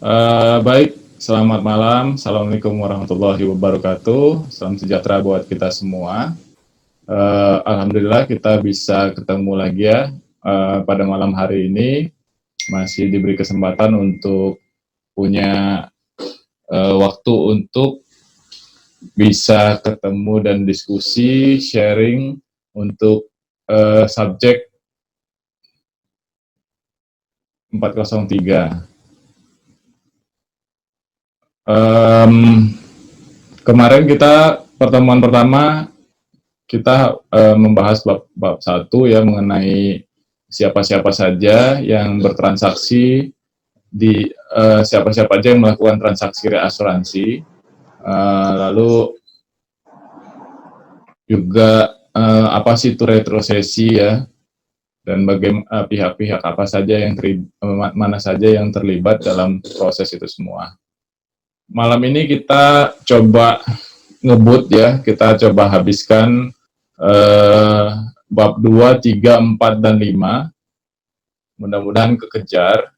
Baik, selamat malam. Assalamualaikum warahmatullahi wabarakatuh. Salam sejahtera buat kita semua. Alhamdulillah kita bisa ketemu lagi ya pada malam hari ini. Masih diberi kesempatan untuk punya waktu untuk bisa ketemu dan diskusi, sharing untuk subjek 403. Kemarin kita pertemuan pertama kita membahas bab 1 ya mengenai siapa-siapa saja yang bertransaksi di siapa-siapa aja yang melakukan transaksi reasuransi, lalu juga apa sih itu retrosesi ya, dan bagaimana pihak-pihak apa saja yang mana saja yang terlibat dalam proses itu semua. Malam ini kita coba ngebut ya, kita coba habiskan bab 2, 3, 4, dan 5. Mudah-mudahan kekejar.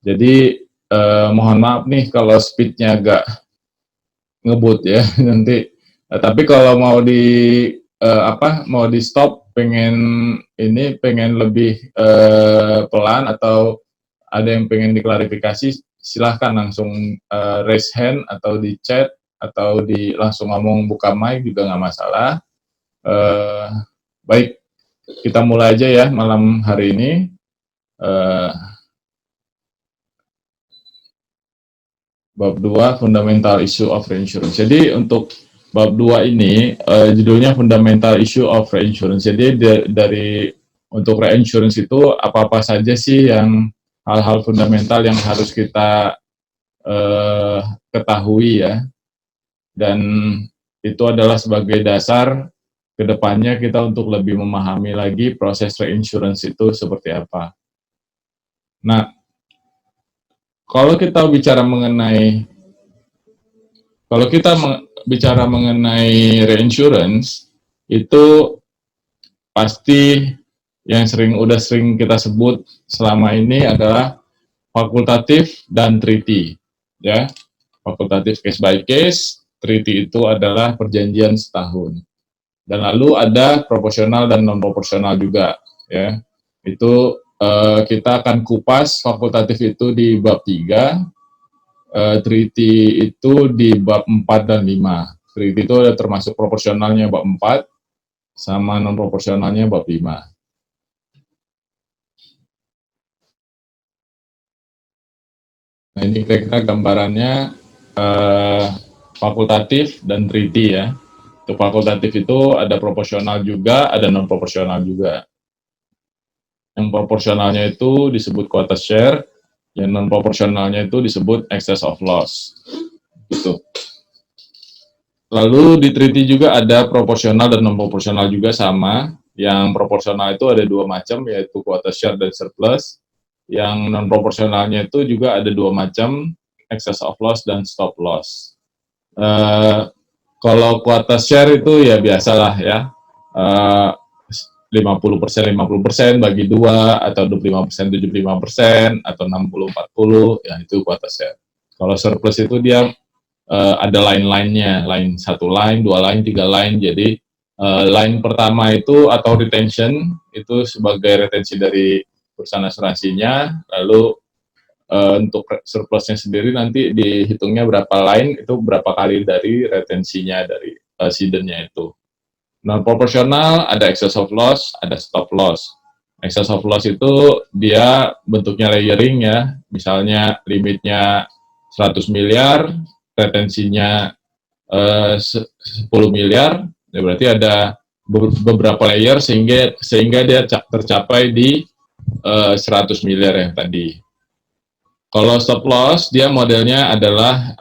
Jadi mohon maaf nih kalau speednya agak ngebut ya nanti. Tapi kalau mau mau di stop, pengen lebih pelan atau ada yang pengen diklarifikasi, silahkan langsung raise hand atau di chat atau langsung ngomong buka mic juga nggak masalah. Baik, kita mulai aja ya malam hari ini. Bab 2, Fundamental Issue of Reinsurance. Jadi untuk bab 2 ini judulnya Fundamental Issue of Reinsurance. Jadi untuk reinsurance itu apa-apa saja sih yang hal-hal fundamental yang harus kita ketahui ya. Dan itu adalah sebagai dasar kedepannya kita untuk lebih memahami lagi proses reinsurance itu seperti apa. Nah, kalau kita bicara mengenai reinsurance, itu pasti yang udah sering kita sebut selama ini adalah fakultatif dan treaty, ya. Fakultatif case by case, treaty itu adalah perjanjian setahun. Dan lalu ada proporsional dan non proporsional juga, ya. Itu kita akan kupas fakultatif itu di bab 3, treaty itu di bab 4 dan 5. Treaty itu ada termasuk proporsionalnya bab 4, sama non proporsionalnya bab 5. Nah, ini kira-kira gambarannya fakultatif dan treaty ya. Untuk fakultatif itu ada proporsional juga, ada non proporsional juga. Yang proporsionalnya itu disebut quota share, yang non proporsionalnya itu disebut excess of loss. Gitu. Lalu di treaty juga ada proporsional dan non proporsional juga sama. Yang proporsional itu ada 2 macam, yaitu quota share dan surplus. Yang non proporsionalnya itu juga ada 2 macam, excess of loss dan stop loss. Kalau quota share itu ya biasalah ya, 50% 50% bagi 2, atau 25% 75%, atau 60 40, ya itu quota share. Kalau surplus itu dia ada line-line-nya, line 1 line, 2 line, 3 line. Jadi line pertama itu atau retention itu sebagai retensi dari perusahaan asuransinya, lalu untuk surplusnya sendiri nanti dihitungnya berapa line, itu berapa kali dari retensinya dari cedentnya itu. Non proporsional ada excess of loss, ada stop loss. Excess of loss itu dia bentuknya layering ya, misalnya limitnya 100 miliar, retensinya 10 miliar, ya berarti ada beberapa layer sehingga dia tercapai di 100 miliar yang tadi. Kalau stop loss, dia modelnya adalah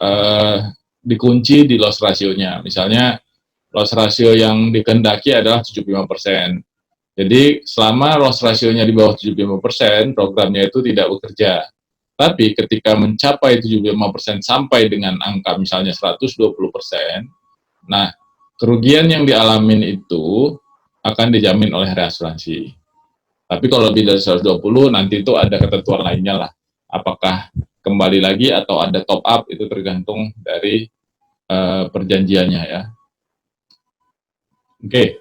dikunci di loss ratio-nya. Misalnya loss ratio yang dikehendaki adalah 75%. Jadi selama loss ratio-nya di bawah 75%, programnya itu tidak bekerja. Tapi ketika mencapai 75% sampai dengan angka misalnya 120%, nah kerugian yang dialamin itu akan dijamin oleh reasuransi. Tapi kalau lebih dari 120, nanti itu ada ketentuan lainnya lah. Apakah kembali lagi atau ada top up, itu tergantung dari perjanjiannya ya. Oke,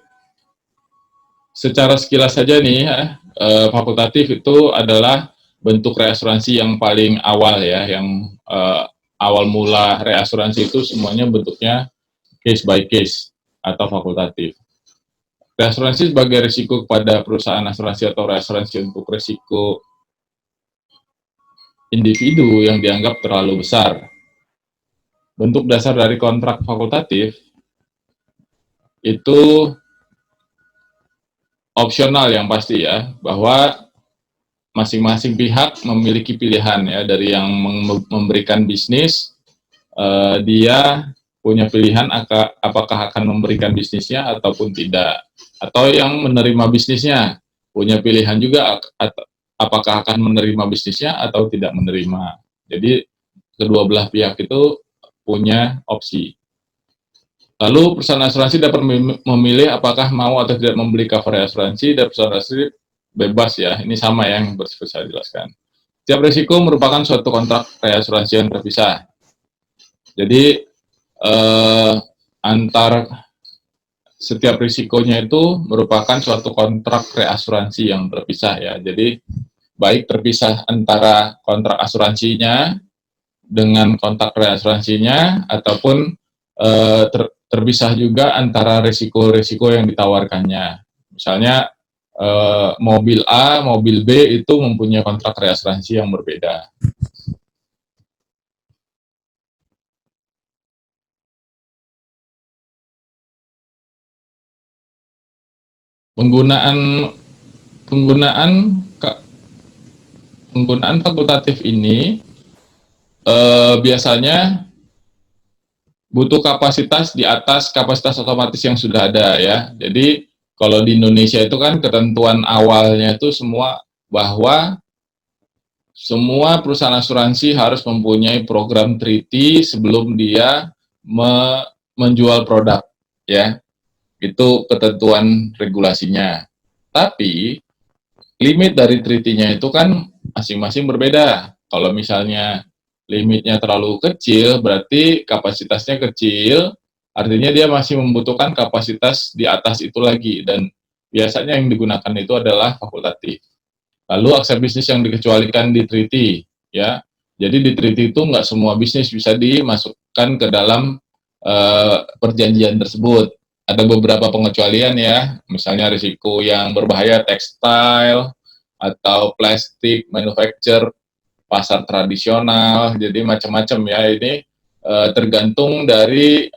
secara sekilas saja nih ya, fakultatif itu adalah bentuk reasuransi yang paling awal ya, yang awal mula reasuransi itu semuanya bentuknya case by case atau fakultatif. Reasuransi sebagai risiko kepada perusahaan asuransi atau reasuransi untuk risiko individu yang dianggap terlalu besar. Bentuk dasar dari kontrak fakultatif itu opsional yang pasti ya, bahwa masing-masing pihak memiliki pilihan ya, dari yang memberikan bisnis, dia punya pilihan apakah akan memberikan bisnisnya ataupun tidak, atau yang menerima bisnisnya punya pilihan juga apakah akan menerima bisnisnya atau tidak menerima. Jadi kedua belah pihak itu punya opsi. Lalu perusahaan asuransi dapat memilih apakah mau atau tidak membeli cover asuransi, dan perusahaan asuransi bebas ya, ini sama yang seperti saya jelaskan. Setiap risiko merupakan suatu kontrak reasuransi yang terpisah. Jadi antar setiap risikonya itu merupakan suatu kontrak reasuransi yang terpisah ya. Jadi baik terpisah antara kontrak asuransinya dengan kontrak reasuransinya, ataupun terpisah juga antara risiko-risiko yang ditawarkannya. Misalnya mobil A, mobil B itu mempunyai kontrak reasuransi yang berbeda. Penggunaan fakultatif ini biasanya butuh kapasitas di atas kapasitas otomatis yang sudah ada ya. Jadi kalau di Indonesia itu kan ketentuan awalnya itu semua bahwa semua perusahaan asuransi harus mempunyai program treaty sebelum dia menjual produk ya. Itu ketentuan regulasinya. Tapi limit dari treaty-nya itu kan masing-masing berbeda. Kalau misalnya limitnya terlalu kecil, berarti kapasitasnya kecil, artinya dia masih membutuhkan kapasitas di atas itu lagi, dan biasanya yang digunakan itu adalah fakultatif. Lalu aspek bisnis yang dikecualikan di treaty, ya. Jadi di treaty itu nggak semua bisnis bisa dimasukkan ke dalam perjanjian tersebut. Ada beberapa pengecualian ya, misalnya risiko yang berbahaya tekstil atau plastik manufacture, pasar tradisional, jadi macam-macam ya. Ini tergantung dari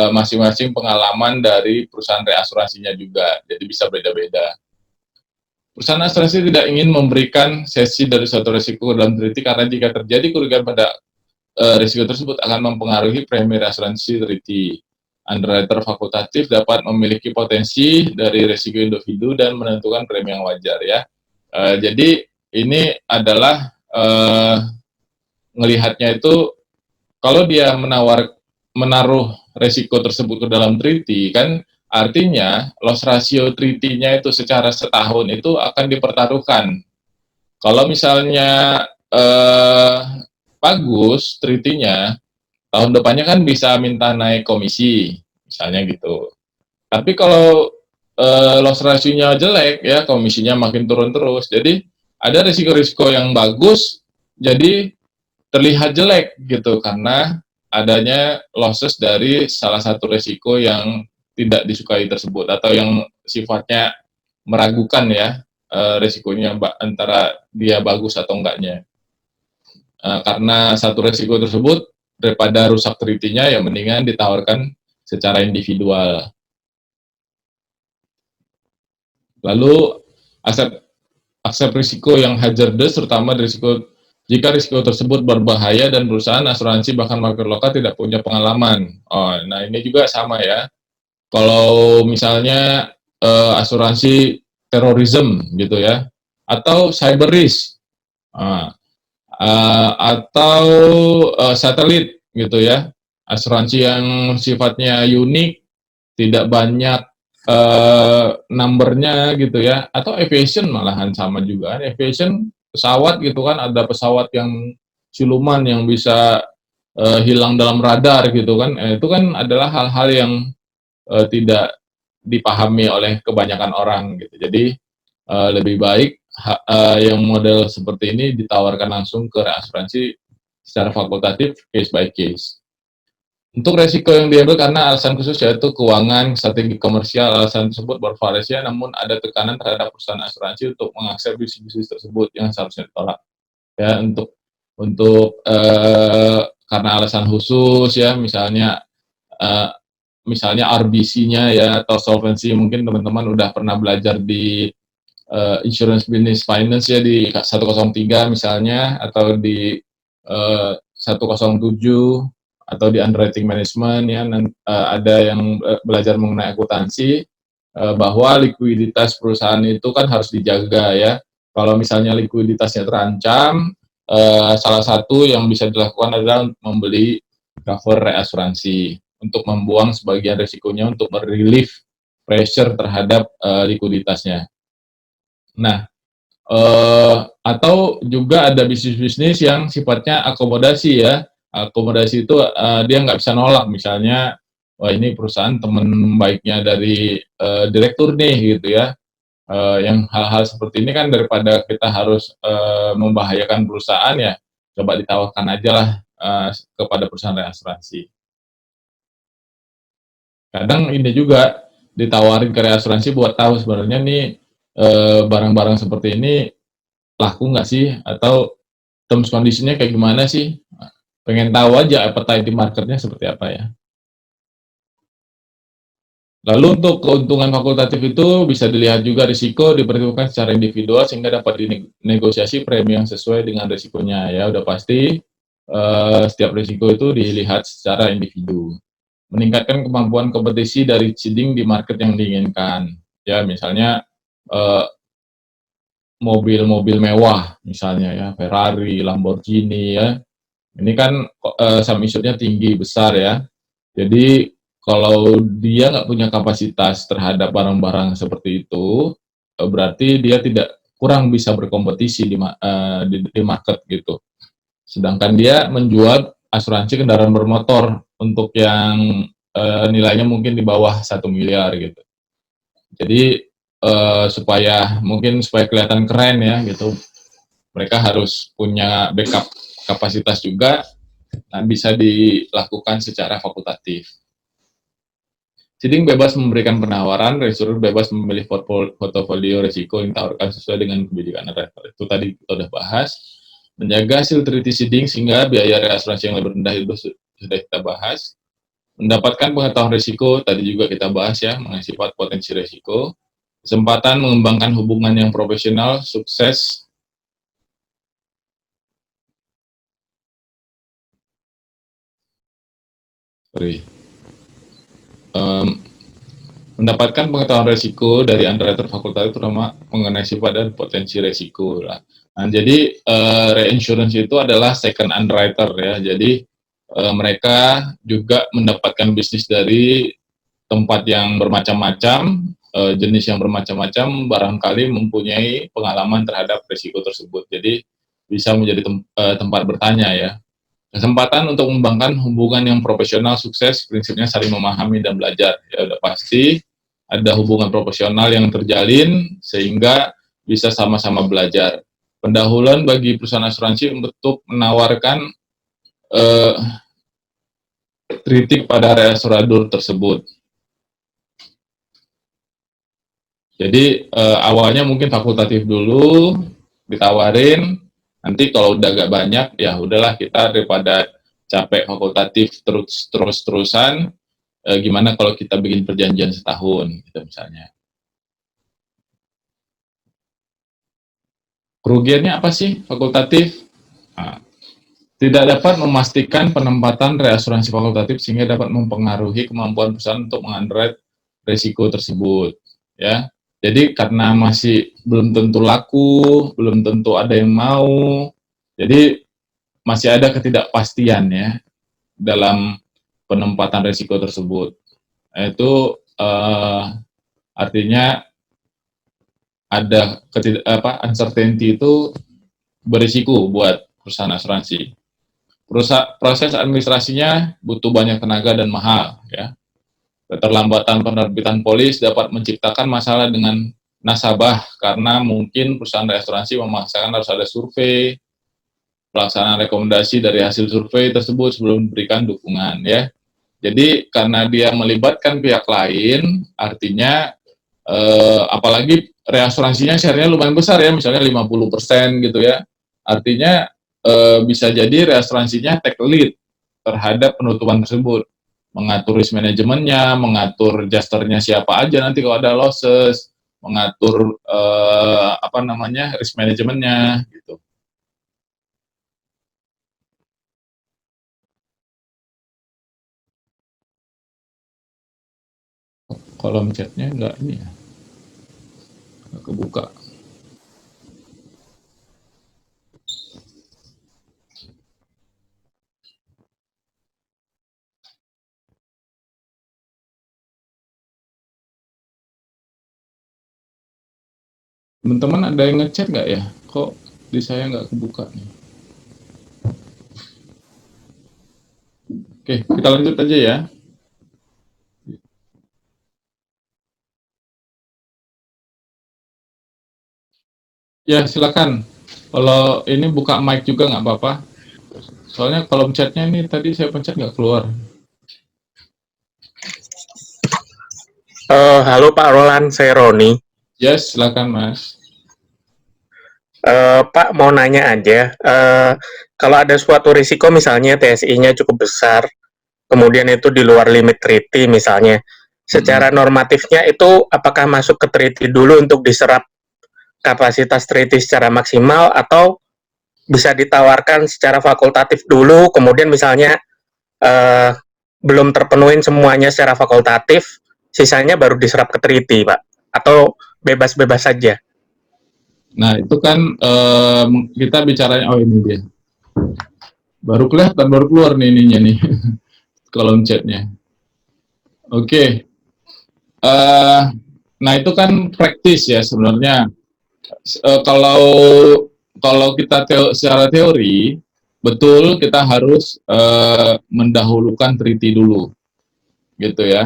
masing-masing pengalaman dari perusahaan reasuransinya juga, jadi bisa beda-beda. Perusahaan asuransi tidak ingin memberikan sesi dari suatu risiko dalam treaty karena jika terjadi kerugian pada risiko tersebut akan mempengaruhi premi asuransi treaty. Underwriter fakultatif dapat memiliki potensi dari risiko individu dan menentukan premi yang wajar ya. Jadi ini adalah melihatnya itu kalau dia menaruh risiko tersebut ke dalam treaty, kan artinya loss ratio treaty-nya itu secara setahun itu akan dipertaruhkan. Kalau misalnya bagus treaty-nya, tahun depannya kan bisa minta naik komisi, misalnya gitu. Tapi kalau loss ratio-nya jelek, ya komisinya makin turun terus. Jadi ada risiko-risiko yang bagus, jadi terlihat jelek gitu karena adanya losses dari salah satu risiko yang tidak disukai tersebut atau yang sifatnya meragukan ya risikonya antara dia bagus atau enggaknya. Karena satu risiko tersebut daripada rusak treaty-nya ya mendingan ditawarkan secara individual. Lalu aspek risiko yang hazardous, terutama risiko jika risiko tersebut berbahaya dan perusahaan asuransi bahkan market lokal tidak punya pengalaman. Nah ini juga sama ya. Kalau misalnya asuransi terorisme gitu ya, atau cyber risk, atau satelit gitu ya, asuransi yang sifatnya unik, tidak banyak numbernya gitu ya, atau aviation malahan sama juga, aviation pesawat gitu kan, ada pesawat yang siluman yang bisa hilang dalam radar gitu kan. Itu kan adalah hal-hal yang tidak dipahami oleh kebanyakan orang gitu. Jadi lebih baik yang model seperti ini ditawarkan langsung ke asuransi secara fakultatif, case by case. Untuk resiko yang diambil karena alasan khusus yaitu keuangan, strategi komersial, alasan tersebut bervariasi, namun ada tekanan terhadap perusahaan asuransi untuk mengakses bisnis tersebut yang seharusnya ditolak. Ya, untuk karena alasan khusus ya, uh, misalnya RBC-nya ya atau solvency, mungkin teman-teman udah pernah belajar di insurance business finance ya di 103 misalnya, atau di 107, atau di underwriting management ya, ada yang belajar mengenai akuntansi, bahwa likuiditas perusahaan itu kan harus dijaga ya. Kalau misalnya likuiditasnya terancam, salah satu yang bisa dilakukan adalah membeli cover reasuransi untuk membuang sebagian risikonya, untuk relief pressure terhadap likuiditasnya. Nah, atau juga ada bisnis-bisnis yang sifatnya akomodasi ya. Akomodasi itu dia nggak bisa nolak, misalnya, wah ini perusahaan teman baiknya dari direktur nih gitu ya. Yang hal-hal seperti ini kan daripada kita harus membahayakan perusahaan ya, coba ditawarkan aja lah kepada perusahaan reasuransi. Kadang ini juga ditawarin ke reasuransi buat tahu sebenarnya nih barang-barang seperti ini laku nggak sih, atau terms condition-nya kayak gimana sih? Pengen tahu aja appetite di marketnya seperti apa ya. Lalu untuk keuntungan fakultatif itu bisa dilihat juga risiko diperhitungkan secara individual sehingga dapat dinegosiasi premi yang sesuai dengan risikonya ya. Udah pasti setiap risiko itu dilihat secara individu. Meningkatkan kemampuan kompetisi dari seeding di market yang diinginkan. Ya, misalnya mobil-mobil mewah misalnya ya, Ferrari, Lamborghini ya. Ini kan sum assured-nya tinggi, besar ya. Jadi kalau dia nggak punya kapasitas terhadap barang-barang seperti itu, berarti dia tidak kurang bisa berkompetisi di market gitu. Sedangkan dia menjual asuransi kendaraan bermotor untuk yang nilainya mungkin di bawah 1 miliar gitu. Jadi supaya kelihatan keren ya gitu, mereka harus punya backup kapasitas juga. Nah, bisa dilakukan secara fakultatif. Seeding bebas memberikan penawaran, resurer bebas memilih portofolio risiko yang ditawarkan sesuai dengan kebijakan underwriter. Itu tadi kita sudah bahas. Menjaga hasil treaty seeding sehingga biaya reasuransi yang lebih rendah itu sudah kita bahas. Mendapatkan pengetahuan risiko, tadi juga kita bahas ya, mengenai sifat potensi risiko. Kesempatan mengembangkan hubungan yang profesional, sukses. Mendapatkan pengetahuan risiko dari underwriter fakultatif terutama mengenai sifat dan potensi risiko lah. Nah, jadi reinsurance itu adalah second underwriter ya. Jadi mereka juga mendapatkan bisnis dari tempat yang bermacam-macam, jenis yang bermacam-macam, barangkali mempunyai pengalaman terhadap risiko tersebut. Jadi bisa menjadi tempat bertanya ya. Kesempatan untuk mengembangkan hubungan yang profesional, sukses, prinsipnya saling memahami dan belajar. Ya udah pasti ada hubungan profesional yang terjalin sehingga bisa sama-sama belajar. Pendahuluan bagi perusahaan asuransi untuk menawarkan kritik pada reasuradur tersebut. Jadi awalnya mungkin fakultatif dulu, ditawarin, nanti kalau udah agak banyak ya udahlah, kita daripada capek fakultatif terus-terusan, gimana kalau kita bikin perjanjian setahun gitu misalnya. Kerugiannya apa sih fakultatif? Nah, tidak dapat memastikan penempatan reasuransi fakultatif sehingga dapat mempengaruhi kemampuan perusahaan untuk mengunderwrite risiko tersebut ya. Jadi karena masih belum tentu laku, belum tentu ada yang mau, jadi masih ada ketidakpastian ya dalam penempatan risiko tersebut. Itu artinya ada uncertainty itu berisiko buat perusahaan asuransi. Proses administrasinya butuh banyak tenaga dan mahal, ya. Keterlambatan penerbitan polis dapat menciptakan masalah dengan nasabah karena mungkin perusahaan asuransi memaksakan harus ada survei, pelaksanaan rekomendasi dari hasil survei tersebut sebelum memberikan dukungan, ya. Jadi karena dia melibatkan pihak lain, artinya apalagi reasuransinya share-nya lumayan besar ya, misalnya 50% gitu ya. Artinya bisa jadi reasuransinya take lead terhadap penutupan tersebut. Mengatur risk manajemennya, mengatur adjusternya siapa aja nanti kalau ada losses, mengatur apa namanya risk manajemennya gitu. Kolom chatnya nggak ini ya, nggak kebuka. Teman-teman ada yang ngechat nggak ya? Kok di saya nggak kebuka nih? Oke, kita lanjut aja ya. Ya, silakan. Kalau ini buka mic juga nggak apa-apa. Soalnya kolom chatnya ini tadi saya pencet nggak keluar. Halo Pak Roland, saya Roni. Yes, silakan Mas. Pak mau nanya aja, kalau ada suatu risiko misalnya TSI-nya cukup besar, kemudian itu di luar limit treaty misalnya, secara normatifnya itu apakah masuk ke treaty dulu untuk diserap kapasitas treaty secara maksimal atau bisa ditawarkan secara fakultatif dulu, kemudian misalnya uh, belum terpenuhin semuanya secara fakultatif, sisanya baru diserap ke treaty, Pak? Atau bebas-bebas saja? Nah, itu kan kita bicaranya, oh ini dia. Baru kelihatan, baru keluar nih ininya nih, kolom chatnya. Oke. Okay. Nah, itu kan praktis ya sebenarnya. Kalau kita secara teori, betul kita harus mendahulukan treaty dulu, gitu ya.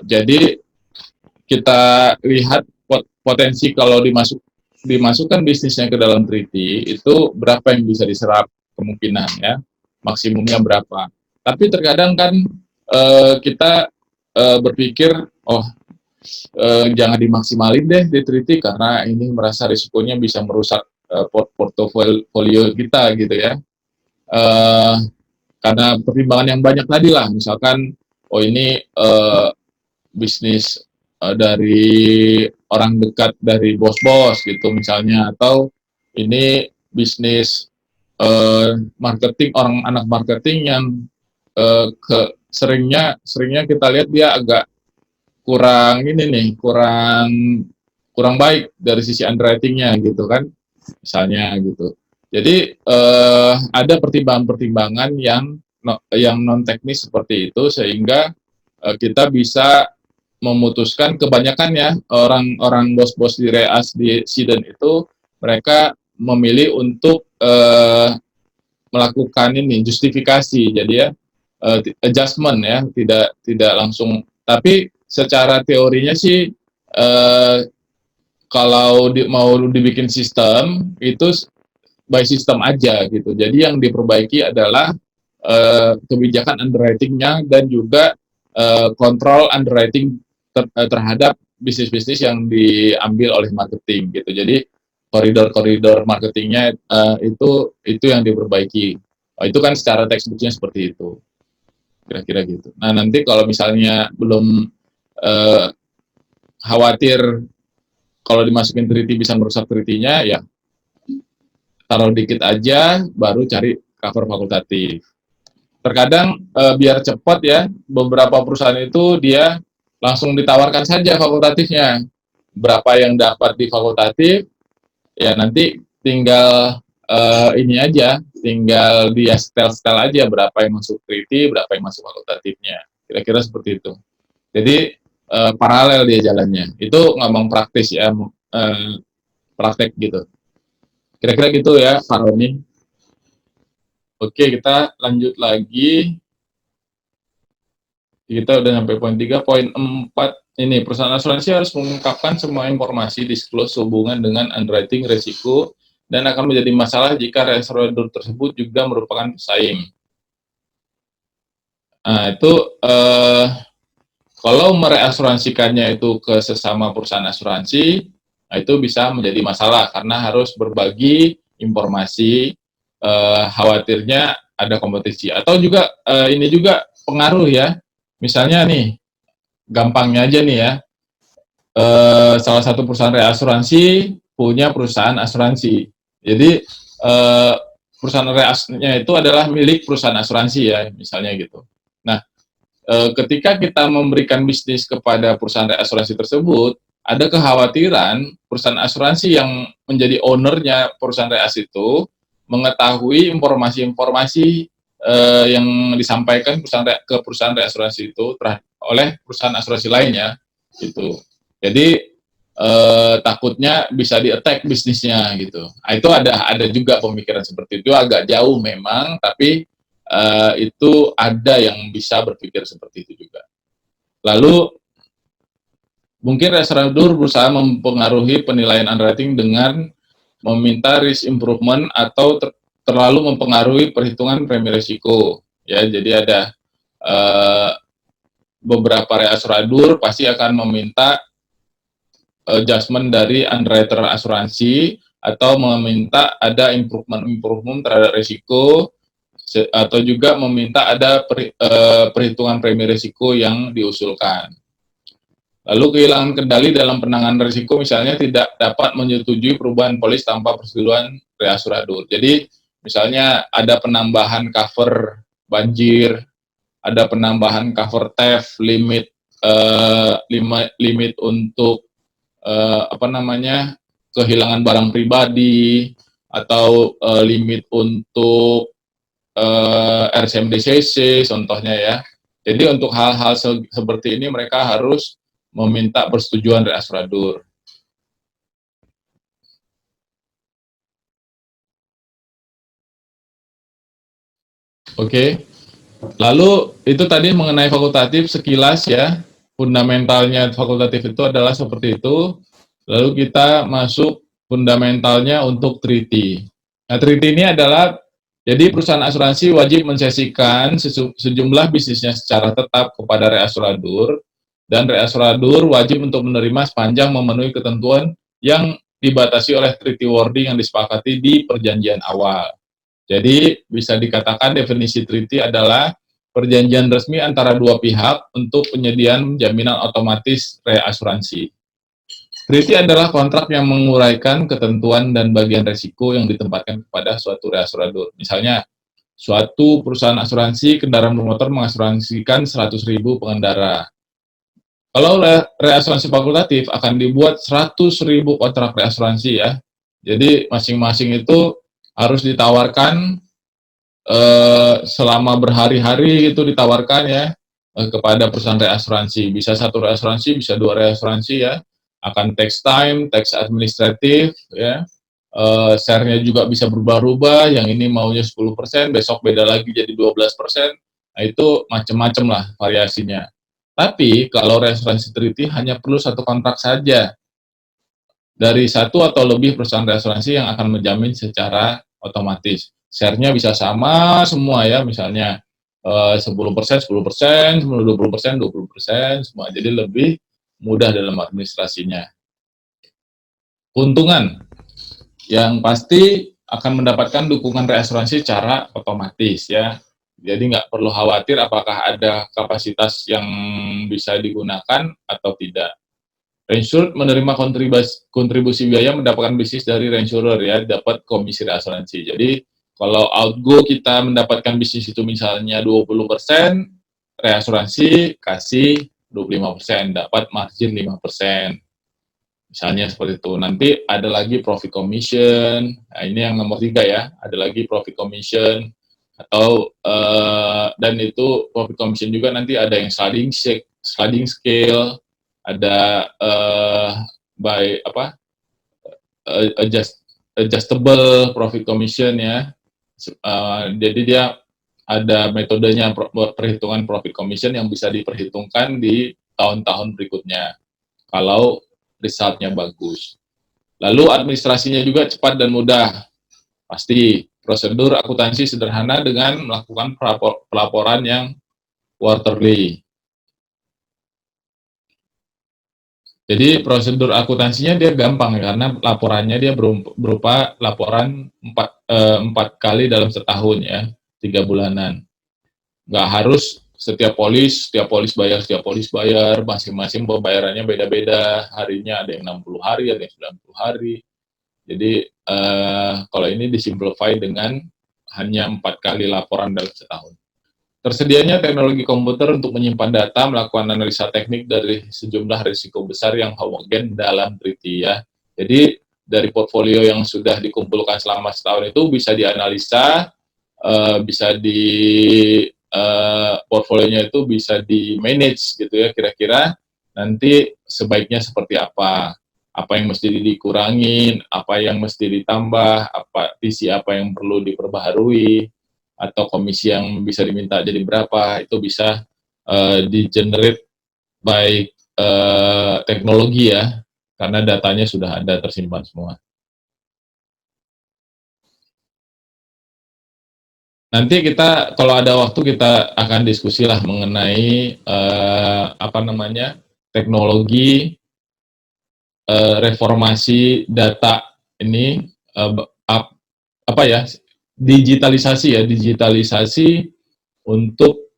Jadi kita lihat potensi kalau dimasukkan bisnisnya ke dalam treaty itu berapa yang bisa diserap kemungkinan ya, maksimumnya berapa. Tapi terkadang kan kita berpikir, oh jangan dimaksimalin deh di treaty karena ini merasa risikonya bisa merusak portofolio kita gitu ya. Uh, karena pertimbangan yang banyak tadi lah, misalkan oh ini bisnis dari orang dekat dari bos-bos gitu misalnya, atau ini bisnis marketing, orang anak marketing yang seringnya kita lihat dia agak kurang ini nih, kurang baik dari sisi underwritingnya gitu kan, misalnya gitu. Jadi ada pertimbangan-pertimbangan yang non teknis seperti itu sehingga kita bisa memutuskan, kebanyakan ya orang-orang bos-bos di reas di Siden itu mereka memilih untuk melakukan ini justifikasi, jadi ya adjustment ya, tidak langsung. Tapi secara teorinya sih kalau mau dibikin sistem itu by sistem aja gitu. Jadi yang diperbaiki adalah kebijakan underwritingnya dan juga kontrol underwriting terhadap bisnis-bisnis yang diambil oleh marketing gitu. Jadi koridor-koridor marketingnya itu yang diperbaiki. Itu kan secara textbooknya seperti itu, kira-kira gitu. Nah nanti kalau misalnya belum khawatir kalau dimasukin treaty bisa merusak treaty-nya, ya taruh dikit aja, baru cari cover fakultatif. Terkadang biar cepat ya, beberapa perusahaan itu dia langsung ditawarkan saja fakultatifnya. Berapa yang dapat di fakultatif, ya nanti tinggal ini aja, tinggal dia setel aja berapa yang masuk treaty, berapa yang masuk fakultatifnya. Kira-kira seperti itu. Jadi paralel dia jalannya. Itu ngomong praktis ya, praktek gitu. Kira-kira gitu ya, Pak Roni. Oke, kita lanjut lagi. Kita udah sampai poin 3. Poin 4 ini, perusahaan asuransi harus mengungkapkan semua informasi disclose sehubungan dengan underwriting resiko dan akan menjadi masalah jika reasuradur tersebut juga merupakan pesaing. Nah, itu kalau mereasuransikannya itu ke sesama perusahaan asuransi, nah itu bisa menjadi masalah karena harus berbagi informasi, khawatirnya ada kompetisi. Atau juga ini juga pengaruh ya, misalnya nih, gampangnya aja nih ya, salah satu perusahaan reasuransi punya perusahaan asuransi. Jadi perusahaan reasnya itu adalah milik perusahaan asuransi ya, misalnya gitu. Nah, ketika kita memberikan bisnis kepada perusahaan reasuransi tersebut, ada kekhawatiran perusahaan asuransi yang menjadi ownernya perusahaan reas itu mengetahui informasi-informasi yang disampaikan ke perusahaan reasuransi itu oleh perusahaan asuransi lainnya, gitu. Jadi takutnya bisa di-attack bisnisnya gitu. Nah, itu ada juga pemikiran seperti itu, agak jauh memang, tapi itu ada yang bisa berpikir seperti itu juga. Lalu mungkin reasuradur berusaha mempengaruhi penilaian underwriting dengan meminta risk improvement atau terlalu mempengaruhi perhitungan premi risiko. Ya, jadi ada beberapa reasuradur pasti akan meminta adjustment dari underwriter asuransi atau meminta ada improvement terhadap risiko atau juga meminta ada perhitungan premi risiko yang diusulkan. Lalu kehilangan kendali dalam penanganan risiko misalnya tidak dapat menyetujui perubahan polis tanpa persetujuan reasuradur. Jadi misalnya ada penambahan cover banjir, ada penambahan cover theft, limit untuk kehilangan barang pribadi, atau limit untuk RCMDCC contohnya ya. Jadi untuk hal-hal seperti ini mereka harus meminta persetujuan reasuradur. Oke. Lalu itu tadi mengenai fakultatif sekilas ya. Fundamentalnya fakultatif itu adalah seperti itu. Lalu kita masuk fundamentalnya untuk treaty. Nah, treaty ini adalah jadi perusahaan asuransi wajib mensesikan sejumlah bisnisnya secara tetap kepada reasuradur, dan reasuradur wajib untuk menerima sepanjang memenuhi ketentuan yang dibatasi oleh treaty wording yang disepakati di perjanjian awal. Jadi bisa dikatakan definisi treaty adalah perjanjian resmi antara dua pihak untuk penyediaan jaminan otomatis reasuransi. Treaty adalah kontrak yang menguraikan ketentuan dan bagian resiko yang ditempatkan kepada suatu reasuradur. Misalnya, suatu perusahaan asuransi kendaraan bermotor mengasuransikan 100.000 pengendara. Kalau reasuransi fakultatif akan dibuat 100.000 kontrak reasuransi ya. Jadi masing-masing itu harus ditawarkan selama berhari-hari itu ditawarkan ya kepada perusahaan reasuransi. Bisa satu reasuransi, bisa dua reasuransi ya. Akan tax time, tax administratif ya. Share-nya juga bisa berubah-ubah, yang ini maunya 10%, besok beda lagi jadi 12%. Nah, itu macam-macam lah variasinya. Tapi kalau reasuransi treaty hanya perlu satu kontrak saja dari satu atau lebih perusahaan reasuransi yang akan menjamin secara otomatis. Share-nya bisa sama semua ya, misalnya 10%, 10%, 20%, 20%, semua. Jadi lebih mudah dalam administrasinya. Keuntungan yang pasti akan mendapatkan dukungan reasuransi secara otomatis ya. Jadi nggak perlu khawatir apakah ada kapasitas yang bisa digunakan atau tidak. Reinsured menerima kontribusi biaya mendapatkan bisnis dari reinsurer ya, dapat komisi reasuransi. Jadi kalau outgo kita mendapatkan bisnis itu misalnya 20%, reasuransi kasih 25%, dapat margin 5%. Misalnya seperti itu. Nanti ada lagi profit commission. Nah, ini yang nomor 3 ya. Ada lagi profit commission atau dan itu profit commission juga nanti ada yang sliding scale, ada adjustable profit commission ya. Jadi dia ada metodenya perhitungan profit commission yang bisa diperhitungkan di tahun-tahun berikutnya kalau resultnya bagus. Lalu administrasinya juga cepat dan mudah. Pasti prosedur akuntansi sederhana dengan melakukan pelaporan yang quarterly. Jadi prosedur akuntansinya dia gampang karena laporannya dia berupa laporan 4 kali dalam setahun ya, 3 bulanan. Nggak harus setiap polis bayar, masing-masing pembayarannya beda-beda, harinya ada yang 60 hari, ada yang 90 hari. Jadi kalau ini disimplify dengan hanya 4 kali laporan dalam setahun. Tersedianya teknologi komputer untuk menyimpan data, melakukan analisa teknik dari sejumlah risiko besar yang homogen dalam treaty ya. Jadi dari portfolio yang sudah dikumpulkan selama setahun itu bisa dianalisa, bisa di portfolionya itu bisa di manage gitu ya, kira-kira nanti sebaiknya seperti apa yang mesti dikurangin, apa yang mesti ditambah, visi apa yang perlu diperbaharui, atau komisi yang bisa diminta jadi berapa, itu bisa di-generate by teknologi ya, karena datanya sudah ada tersimpan semua. Nanti kita, kalau ada waktu, kita akan diskusi lah mengenai teknologi reformasi data ini, digitalisasi untuk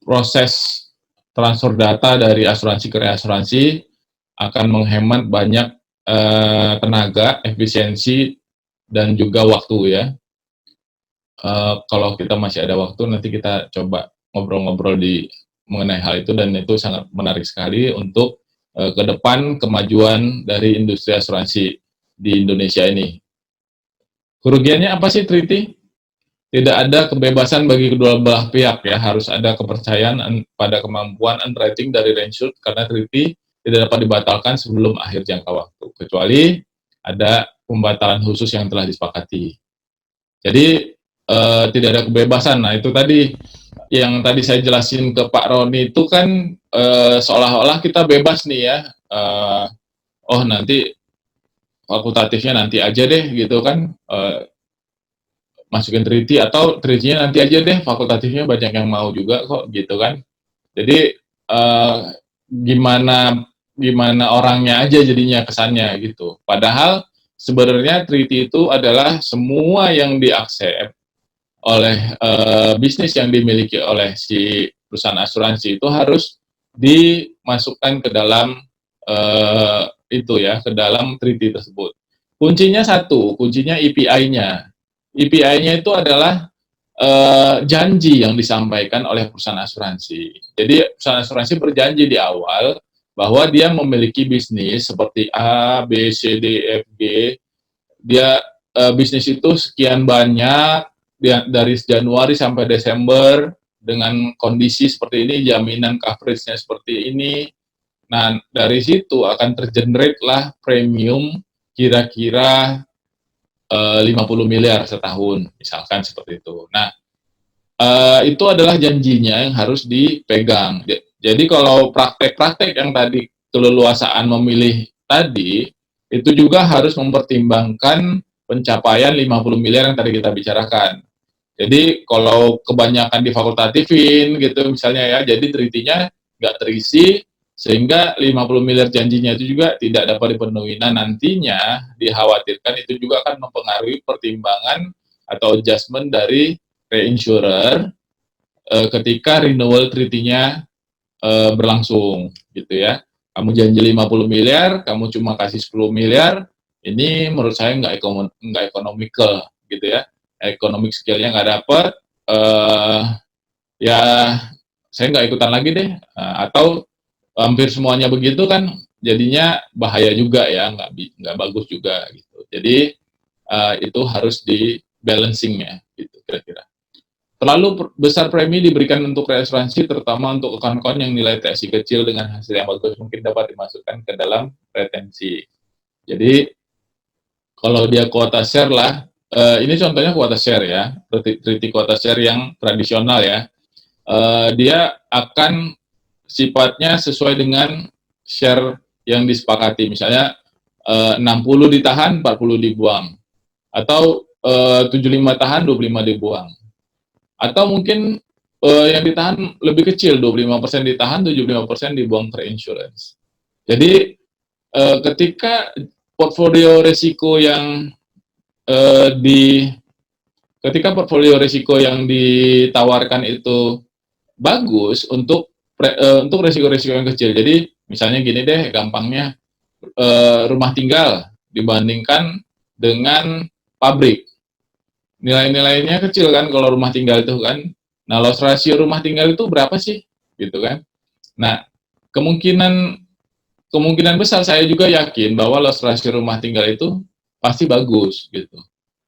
proses transfer data dari asuransi ke reasuransi akan menghemat banyak tenaga, efisiensi, dan juga waktu ya. Kalau kita masih ada waktu, nanti kita coba ngobrol-ngobrol mengenai hal itu, dan itu sangat menarik sekali untuk ke depan kemajuan dari industri asuransi di Indonesia ini. Kerugiannya apa sih treaty? Tidak ada kebebasan bagi kedua belah pihak ya, harus ada kepercayaan pada kemampuan underwriting dari reinsured, karena treaty tidak dapat dibatalkan sebelum akhir jangka waktu, kecuali ada pembatalan khusus yang telah disepakati. Jadi tidak ada kebebasan. Nah itu tadi yang tadi saya jelasin ke Pak Roni itu kan seolah-olah kita bebas nih ya, oh nanti fakultatifnya nanti aja deh gitu kan, masukin treaty, atau treaty-nya nanti aja deh, fakultatifnya banyak yang mau juga kok gitu kan. Jadi gimana orangnya aja jadinya kesannya gitu. Padahal sebenarnya treaty itu adalah semua yang diakses oleh bisnis yang dimiliki oleh si perusahaan asuransi itu harus dimasukkan ke dalam ke dalam treaty tersebut. Kuncinya satu, kuncinya EPI-nya. EPI-nya itu adalah janji yang disampaikan oleh perusahaan asuransi. Jadi perusahaan asuransi berjanji di awal bahwa dia memiliki bisnis seperti A, B, C, D, F, G. Dia bisnis itu sekian banyak, dari Januari sampai Desember dengan kondisi seperti ini, jaminan coverage-nya seperti ini. Nah, dari situ akan tergenerate lah premium kira-kira 50 miliar setahun, misalkan seperti itu. Nah, itu adalah janjinya yang harus dipegang. Jadi kalau praktek-praktek yang tadi keleluasaan memilih tadi, itu juga harus mempertimbangkan pencapaian 50 miliar yang tadi kita bicarakan. Jadi kalau kebanyakan difakultatifin gitu misalnya ya, jadi treaty-nya nggak terisi, sehingga 50 miliar janjinya itu juga tidak dapat dipenuhi. Nah nantinya dikhawatirkan itu juga akan mempengaruhi pertimbangan atau adjustment dari reinsurer ketika renewal treaty-nya berlangsung gitu ya. Kamu janji 50 miliar, kamu cuma kasih 10 miliar, ini menurut saya nggak ekonomikal gitu ya. Economic skill-nya nggak dapet, ya saya nggak ikutan lagi deh, atau hampir semuanya begitu kan, jadinya bahaya juga ya, nggak bagus juga gitu. Jadi itu harus di balancing ya, gitu kira-kira. Terlalu besar premi diberikan untuk reasuransi, terutama untuk account-account yang nilai TSI kecil dengan hasil yang bagus, mungkin dapat dimasukkan ke dalam retensi. Jadi kalau dia kuota share lah, ini contohnya quota share ya, treaty quota share yang tradisional ya. Dia akan sifatnya sesuai dengan share yang disepakati, misalnya 60 ditahan, 40 dibuang, atau 75 tahan, 25 dibuang, atau mungkin yang ditahan lebih kecil, 25% ditahan, 75% dibuang per insurance. Jadi ketika portfolio risiko yang ketika portfolio risiko yang ditawarkan itu bagus untuk risiko-risiko yang kecil. Jadi misalnya gini deh, gampangnya rumah tinggal dibandingkan dengan pabrik, nilai-nilainya kecil kan kalau rumah tinggal itu kan. Nah, loss ratio rumah tinggal itu berapa sih, gitu kan? Nah, kemungkinan kemungkinan besar saya juga yakin bahwa loss ratio rumah tinggal itu pasti bagus gitu.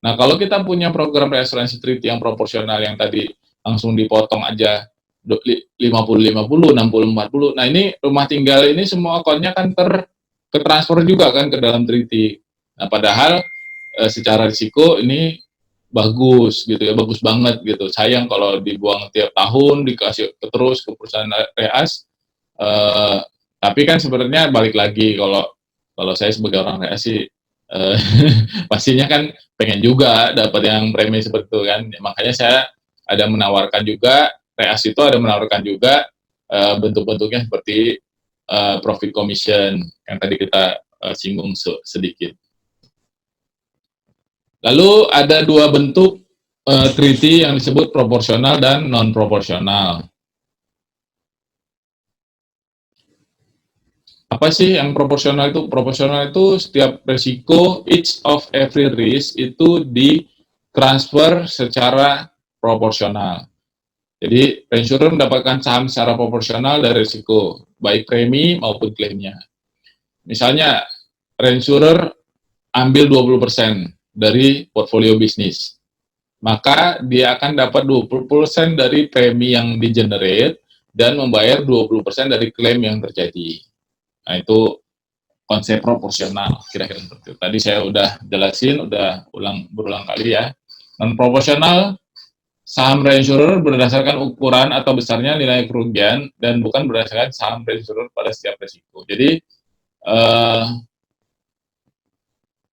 Nah, kalau kita punya program reassurance treaty yang proporsional yang tadi langsung dipotong aja 50-50, 60-40. Nah, ini rumah tinggal ini semua akunnya kan ke transfer juga kan ke dalam treaty. Nah, padahal secara risiko ini bagus gitu ya, bagus banget gitu. Sayang kalau dibuang tiap tahun dikasih terus ke perusahaan reas. Tapi kan sebenarnya balik lagi, kalau kalau saya sebagai orang reas sih pastinya kan pengen juga dapat yang premi seperti itu kan. Makanya saya ada menawarkan juga, reas itu ada menawarkan juga bentuk-bentuknya seperti profit commission yang tadi kita singgung sedikit. Lalu ada dua bentuk treaty yang disebut proporsional dan non-proporsional. Apa sih yang proporsional itu? Proporsional itu setiap resiko, each of every risk itu ditransfer secara proporsional. Jadi, reinsurer mendapatkan saham secara proporsional dari risiko, baik premi maupun klaimnya. Misalnya, reinsurer ambil 20% dari portfolio bisnis, maka dia akan dapat 20% dari premi yang di-generate dan membayar 20% dari klaim yang terjadi. Nah, itu konsep proporsional, kira-kira seperti itu. Tadi saya udah jelasin, udah berulang kali ya. Non-proporsional, saham reinsurer berdasarkan ukuran atau besarnya nilai kerugian dan bukan berdasarkan saham reinsurer pada setiap risiko. Jadi,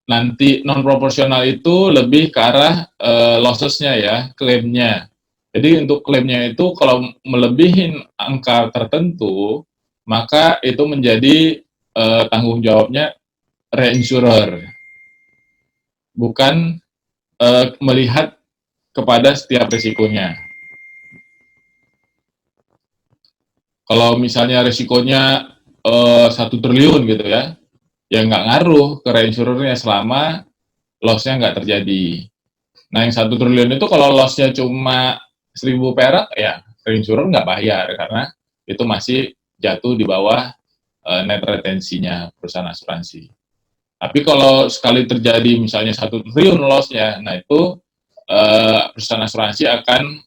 nanti non-proporsional itu lebih ke arah losses-nya ya, klaimnya. Jadi untuk klaimnya itu kalau melebihi angka tertentu, maka itu menjadi tanggung jawabnya reinsurer, bukan melihat kepada setiap risikonya. Kalau misalnya risikonya 1 triliun gitu ya nggak ngaruh ke reinsurernya selama loss-nya nggak terjadi. Nah, yang 1 triliun itu kalau loss-nya cuma 1.000 perak, ya reinsurer nggak bayar karena itu masih jatuh di bawah net retensinya perusahaan asuransi. Tapi kalau sekali terjadi misalnya 1 triliun loss-nya, nah itu perusahaan asuransi akan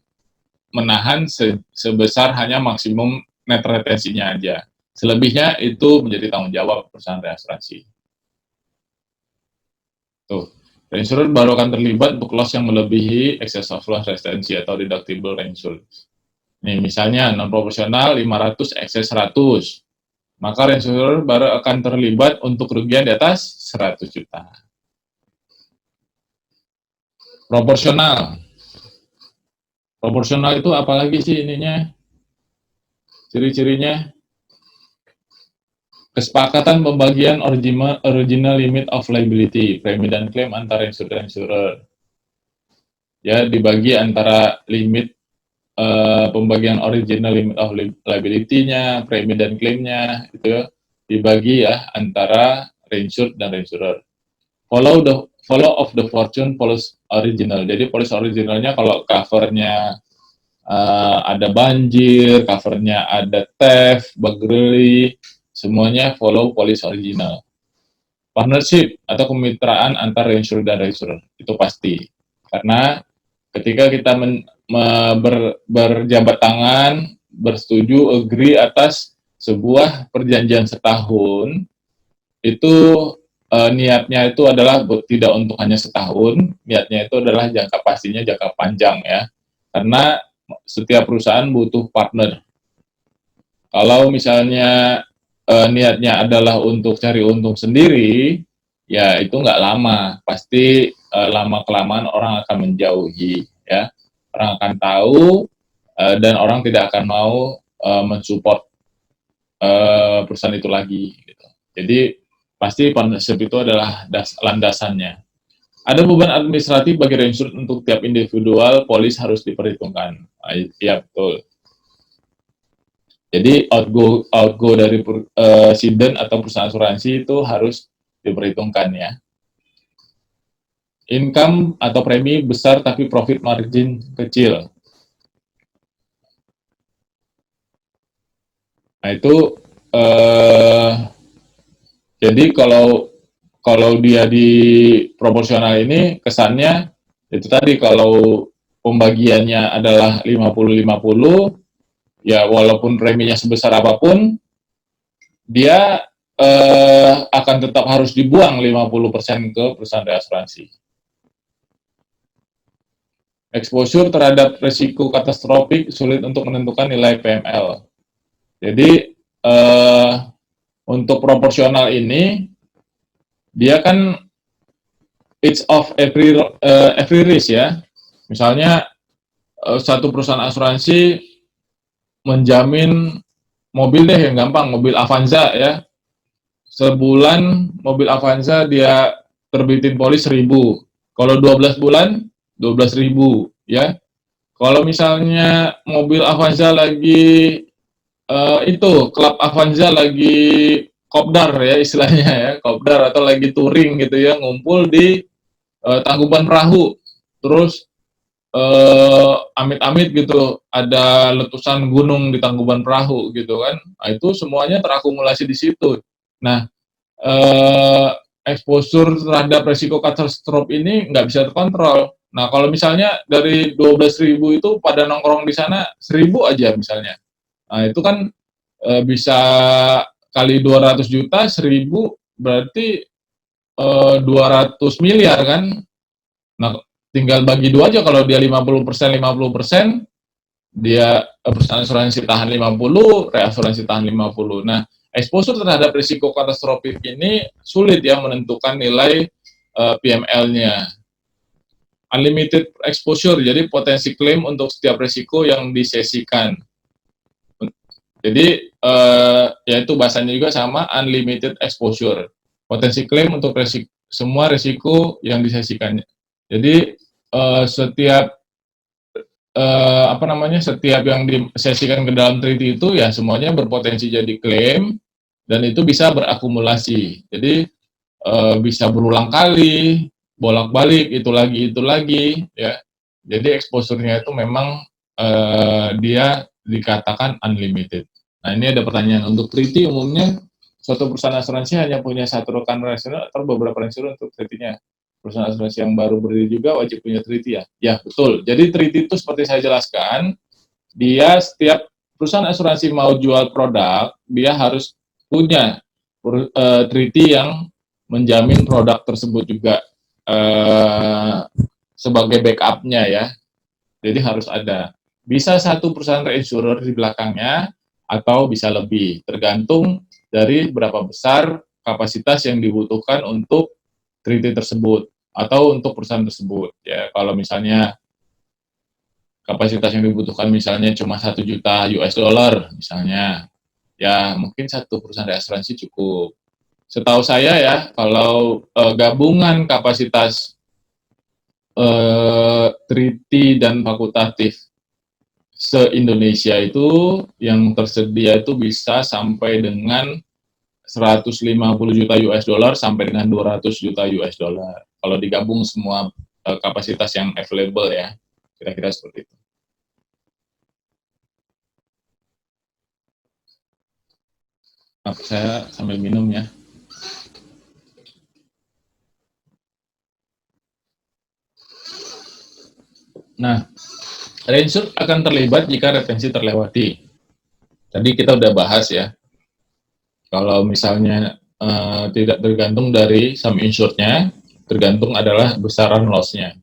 menahan sebesar hanya maksimum net retensinya aja. Selebihnya itu menjadi tanggung jawab perusahaan reasuransi. Tuh, reinsurer baru akan terlibat untuk loss yang melebihi excess of loss retensi atau deductible reinsurance. Nih, misalnya non-proporsional 500 excess 100. Maka reinsurer baru akan terlibat untuk kerugian di atas 100 juta. Proporsional. Proporsional itu apalagi sih ininya? Ciri-cirinya? Kesepakatan pembagian original limit of liability, premi dan klaim antara insurer. Ya, dibagi antara limit pembagian original limit of liability-nya, premi dan klaimnya, itu dibagi ya antara reinsured dan reinsurer. Follow of the fortune policy original. Jadi policy originalnya kalau covernya ada banjir, covernya ada theft, burglary, semuanya follow policy original. Partnership atau kemitraan antar reinsurer dan reinsurer itu pasti, karena ketika kita berjabat tangan, bersetuju, agree atas sebuah perjanjian setahun, itu niatnya itu adalah tidak untuk hanya setahun, niatnya itu adalah jangka pastinya jangka panjang ya. Karena setiap perusahaan butuh partner. Kalau misalnya niatnya adalah untuk cari untung sendiri, ya itu nggak lama. Pasti lama-kelamaan orang akan menjauhi, ya. Orang akan tahu dan orang tidak akan mau mensupport perusahaan itu lagi. Gitu. Jadi pasti partnership itu adalah landasannya. Ada beban administratif bagi reinsured untuk tiap individual, polis harus diperhitungkan. Iya betul. Jadi outgo dari siden atau perusahaan asuransi itu harus diperhitungkan ya. Income atau premi besar tapi profit margin kecil. Nah itu jadi kalau dia di proporsional ini kesannya itu tadi, kalau pembagiannya adalah 50-50, ya walaupun preminya sebesar apapun, dia akan tetap harus dibuang 50% ke perusahaan reasuransi. Exposure terhadap risiko katastrofik sulit untuk menentukan nilai PML. Jadi untuk proporsional ini dia kan each of every risk ya. Misalnya satu perusahaan asuransi menjamin mobil deh yang gampang, mobil Avanza ya. Sebulan mobil Avanza dia terbitin polis 1.000. Kalau 12 bulan 12.000 ya. Kalau misalnya mobil Avanza lagi klub Avanza lagi kopdar ya istilahnya ya, kopdar atau lagi touring gitu ya, ngumpul di Tangkuban Perahu, terus amit-amit gitu ada letusan gunung di Tangkuban Perahu gitu kan, nah, itu semuanya terakumulasi di situ. Nah, exposure terhadap resiko katastrofi ini nggak bisa terkontrol. Nah, kalau misalnya dari 12.000 itu pada nongkrong di sana 1.000 aja misalnya, nah itu kan bisa kali 200 juta, 1.000 berarti 200 miliar kan. Nah, tinggal bagi dua aja, kalau dia 50%, dia perusahaan asuransi tahan 50, reasuransi tahan 50. Nah, exposure terhadap risiko katastrofik ini sulit ya menentukan nilai PML-nya. Unlimited exposure, jadi potensi klaim untuk setiap risiko yang disesikan. Jadi yaitu bahasanya juga sama, unlimited exposure. Potensi klaim untuk semua risiko yang disesikannya. Jadi setiap setiap yang disesikan ke dalam treaty itu ya semuanya berpotensi jadi klaim, dan itu bisa berakumulasi. Jadi bisa berulang kali, bolak-balik, itu lagi ya. Jadi exposure-nya itu memang dia dikatakan unlimited. Nah, ini ada pertanyaan, untuk treaty umumnya suatu perusahaan asuransi hanya punya satu rekan reinsurer atau beberapa reinsurer untuk treaty-nya? Perusahaan asuransi yang baru berdiri juga wajib punya treaty ya? Ya, betul. Jadi treaty itu seperti saya jelaskan, dia setiap perusahaan asuransi mau jual produk, dia harus punya treaty yang menjamin produk tersebut juga sebagai backup-nya ya. Jadi harus ada. Bisa satu perusahaan reinsurer di belakangnya, atau bisa lebih, tergantung dari berapa besar kapasitas yang dibutuhkan untuk treaty tersebut atau untuk perusahaan tersebut ya. Kalau misalnya kapasitas yang dibutuhkan misalnya cuma 1 juta US dollar misalnya, ya mungkin satu perusahaan reasuransi cukup. Setahu saya ya, kalau gabungan kapasitas treaty dan fakultatif se-Indonesia itu yang tersedia itu bisa sampai dengan 150 juta US dollar sampai dengan 200 juta US dollar. Kalau digabung semua kapasitas yang available ya, kira-kira seperti itu. Maaf, saya sambil minum ya. Nah, reinsured akan terlibat jika retensi terlewati. Tadi kita udah bahas ya, kalau misalnya tidak tergantung dari sum insured-nya, tergantung adalah besaran loss-nya.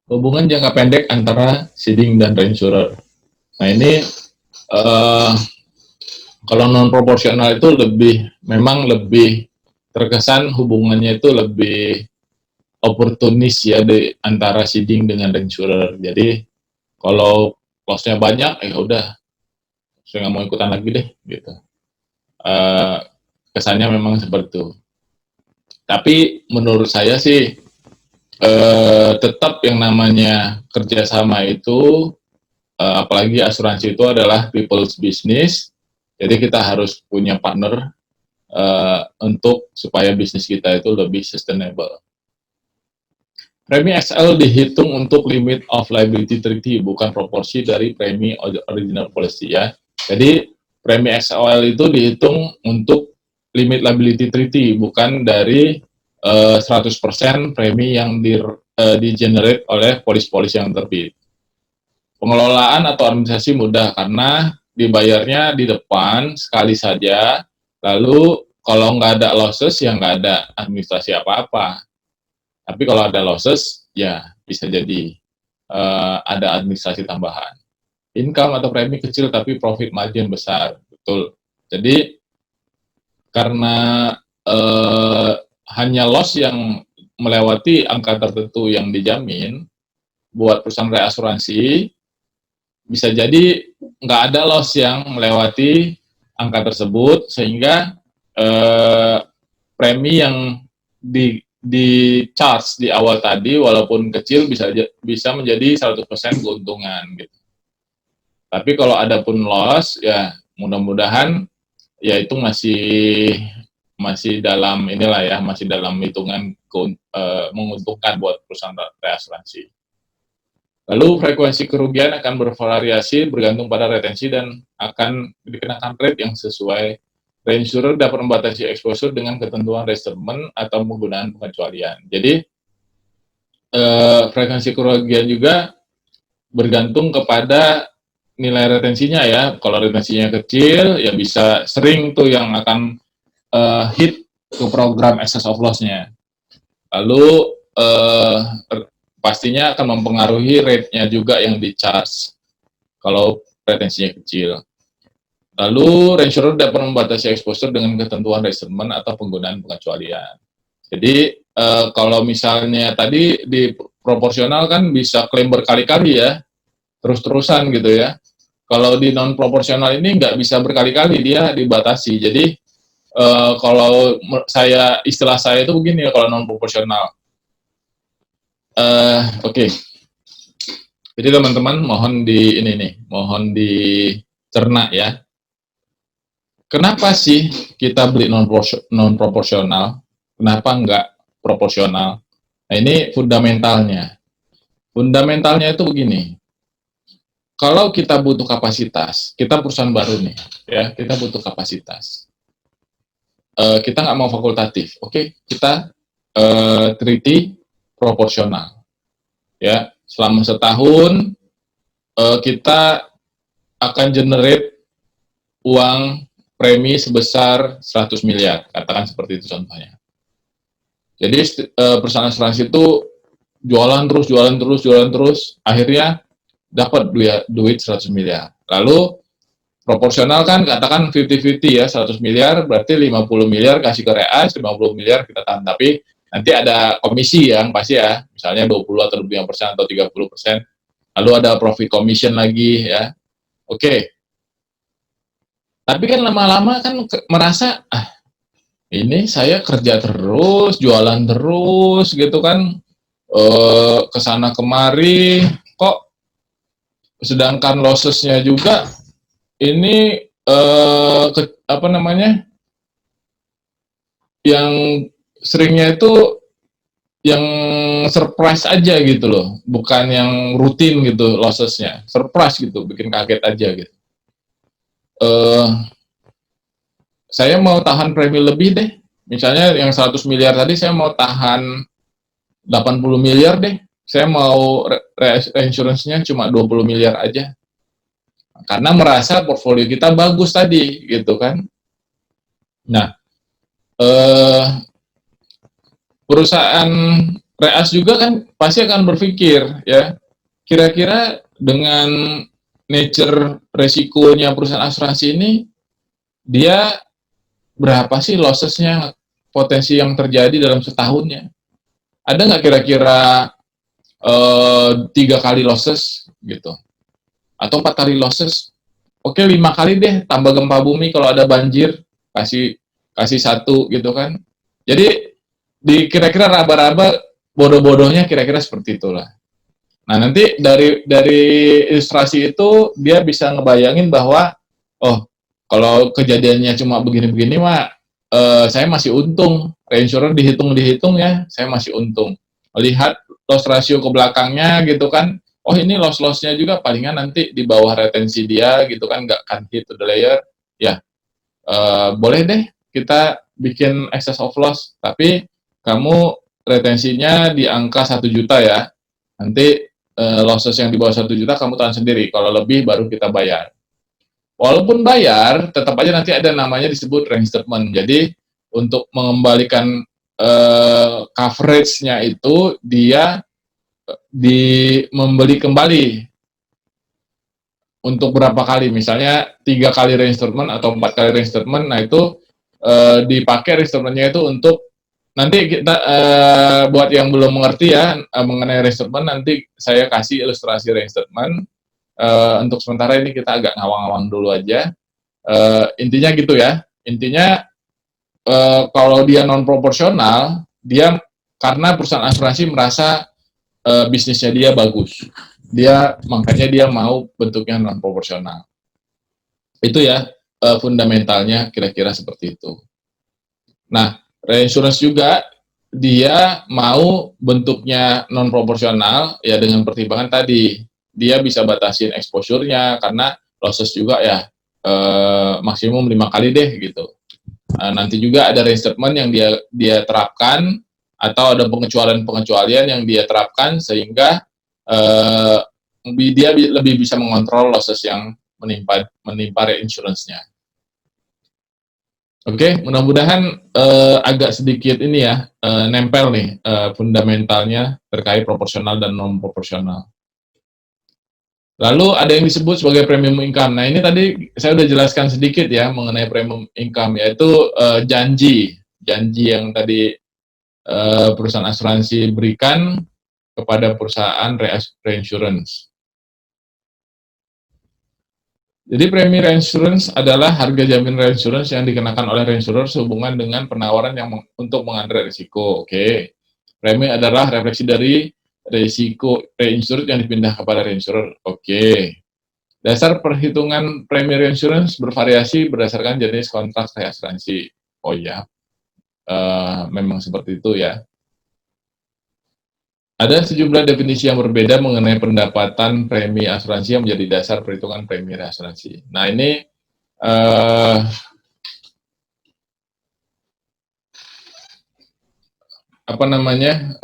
Hubungan jangka pendek antara seeding dan reinsurer. Nah ini kalau non proporsional itu memang lebih terkesan hubungannya itu lebih oportunis ya di antara seeding dengan reinsurer. Jadi kalau loss-nya banyak, ya udah, saya nggak mau ikutan lagi deh, gitu. Kesannya memang seperti itu. Tapi menurut saya sih tetap yang namanya kerjasama itu, apalagi asuransi itu adalah people's business. Jadi kita harus punya partner untuk supaya bisnis kita itu lebih sustainable. Premi XL dihitung untuk limit of liability treaty, bukan proporsi dari premi original policy ya. Jadi premi XL itu dihitung untuk limit liability treaty, bukan dari 100% premi yang di-generate oleh polis-polis yang terbit. Pengelolaan atau administrasi mudah karena dibayarnya di depan sekali saja, lalu kalau nggak ada losses ya nggak ada administrasi apa-apa. Tapi kalau ada losses, ya bisa jadi ada administrasi tambahan. Income atau premi kecil tapi profit margin besar, betul. Jadi karena hanya loss yang melewati angka tertentu yang dijamin, buat perusahaan reasuransi, bisa jadi nggak ada loss yang melewati angka tersebut, sehingga premi yang di charge di awal tadi walaupun kecil bisa menjadi 100% keuntungan gitu. Tapi kalau ada pun loss ya mudah-mudahan ya itu masih dalam inilah ya, masih dalam hitungan menguntungkan buat perusahaan reasuransi. Lalu frekuensi kerugian akan bervariasi bergantung pada retensi dan akan dikenakan rate yang sesuai. Reinsurer dapat membatasi exposure dengan ketentuan restatement atau penggunaan pengecualian. Jadi, frekuensi kerugian juga bergantung kepada nilai retensinya ya. Kalau retensinya kecil, ya bisa sering tuh yang akan hit ke program excess of loss-nya. Lalu, pastinya akan mempengaruhi rate-nya juga yang di-charge kalau retensinya kecil. Lalu, reinsurer dapat membatasi exposure dengan ketentuan restatement atau penggunaan pengecualian. Jadi, kalau misalnya tadi di proporsional kan bisa klaim berkali-kali ya, terus-terusan gitu ya. Kalau di non-proporsional ini nggak bisa berkali-kali, dia dibatasi. Jadi, kalau istilah saya itu begini ya, kalau non-proporsional. Oke. Jadi teman-teman mohon dicerna ya. Kenapa sih kita beli non-proporsional? Kenapa enggak proporsional? Nah, ini fundamentalnya. Fundamentalnya itu begini. Kalau kita butuh kapasitas, kita perusahaan baru nih, ya, kita butuh kapasitas. Kita nggak mau fakultatif, oke? Kita treaty proporsional. Ya, selama setahun kita akan generate uang premi sebesar 100 miliar, katakan seperti itu contohnya. Jadi perusahaan asuransi itu jualan terus, akhirnya dapat duit 100 miliar. Lalu proporsional kan katakan 50-50 ya, 100 miliar berarti 50 miliar kasih ke reas, 50 miliar kita tahan. Tapi nanti ada komisi yang pasti ya, misalnya 20 atau 25% atau 30%. Lalu ada profit commission lagi ya. Oke. Tapi kan lama-lama kan merasa, ini saya kerja terus, jualan terus gitu kan, kesana kemari, kok sedangkan losses-nya juga ini yang seringnya itu yang surprise aja gitu loh, bukan yang rutin gitu losses-nya, surprise gitu, bikin kaget aja gitu. Saya mau tahan premi lebih deh, misalnya yang 100 miliar tadi saya mau tahan 80 miliar deh, saya mau reinsurance-nya cuma 20 miliar aja. Karena merasa portfolio kita bagus tadi, gitu kan. Nah, eh, perusahaan reas juga kan pasti akan berpikir ya, kira-kira dengan nature resikonya perusahaan asuransi ini, dia berapa sih lossesnya, potensi yang terjadi dalam setahunnya. Ada nggak kira-kira 3 kali losses gitu, atau 4 kali losses? Oke, 5 kali deh, tambah gempa bumi kalau ada banjir, kasih kasih satu gitu kan. Jadi di kira-kira raba-raba bodoh-bodohnya kira-kira seperti itulah. Nah, nanti dari ilustrasi itu dia bisa ngebayangin bahwa oh, kalau kejadiannya cuma begini-begini mah saya masih untung. Reinsurer dihitung-dihitung ya, saya masih untung. Lihat loss ratio ke belakangnya gitu kan. Oh, ini loss-lossnya juga palingan nanti di bawah retensi dia gitu kan, nggak akan hit to the layer. Ya, boleh deh kita bikin excess of loss, tapi kamu retensinya di angka 1 juta ya. Nanti losses yang di bawah 1 juta kamu tahan sendiri, kalau lebih baru kita bayar. Walaupun bayar, tetap aja nanti ada namanya disebut reinstatement. Jadi untuk mengembalikan coverage-nya itu dia membeli kembali untuk berapa kali, misalnya 3 kali reinstatement atau 4 kali reinstatement. Nah itu dipakai reinstatement-nya itu untuk nanti kita buat yang belum mengerti ya mengenai reinstatement, nanti saya kasih ilustrasi reinstatement. Untuk sementara ini kita agak ngawang-ngawang dulu aja. Intinya gitu ya. Intinya kalau dia non proporsional, dia karena perusahaan asuransi merasa bisnisnya dia bagus, makanya dia mau bentuknya non proporsional. Itu ya fundamentalnya kira-kira seperti itu. Nah, reinsurance juga dia mau bentuknya non proporsional ya, dengan pertimbangan tadi dia bisa batasin exposure-nya karena losses juga ya maksimum 5 kali deh gitu. Nanti juga ada reinstatement yang dia terapkan, atau ada pengecualian yang dia terapkan sehingga dia lebih bisa mengontrol losses yang menimpa reinsurance-nya. Oke, mudah-mudahan agak sedikit ini ya nempel nih fundamentalnya terkait proporsional dan non proporsional. Lalu ada yang disebut sebagai premium income. Nah, ini tadi saya sudah jelaskan sedikit ya mengenai premium income, yaitu janji yang tadi perusahaan asuransi berikan kepada perusahaan reinsurance. Jadi premi reinsurance adalah harga jamin reinsurance yang dikenakan oleh reinsurer sehubungan dengan penawaran yang untuk mengantar risiko. Oke. Premi adalah refleksi dari risiko reinsurer yang dipindah kepada reinsurer. Oke. Dasar perhitungan premi reinsurance bervariasi berdasarkan jenis kontrak asuransi. Oh ya, memang seperti itu ya. Ada sejumlah definisi yang berbeda mengenai pendapatan premi asuransi yang menjadi dasar perhitungan premi asuransi. Nah, ini apa namanya?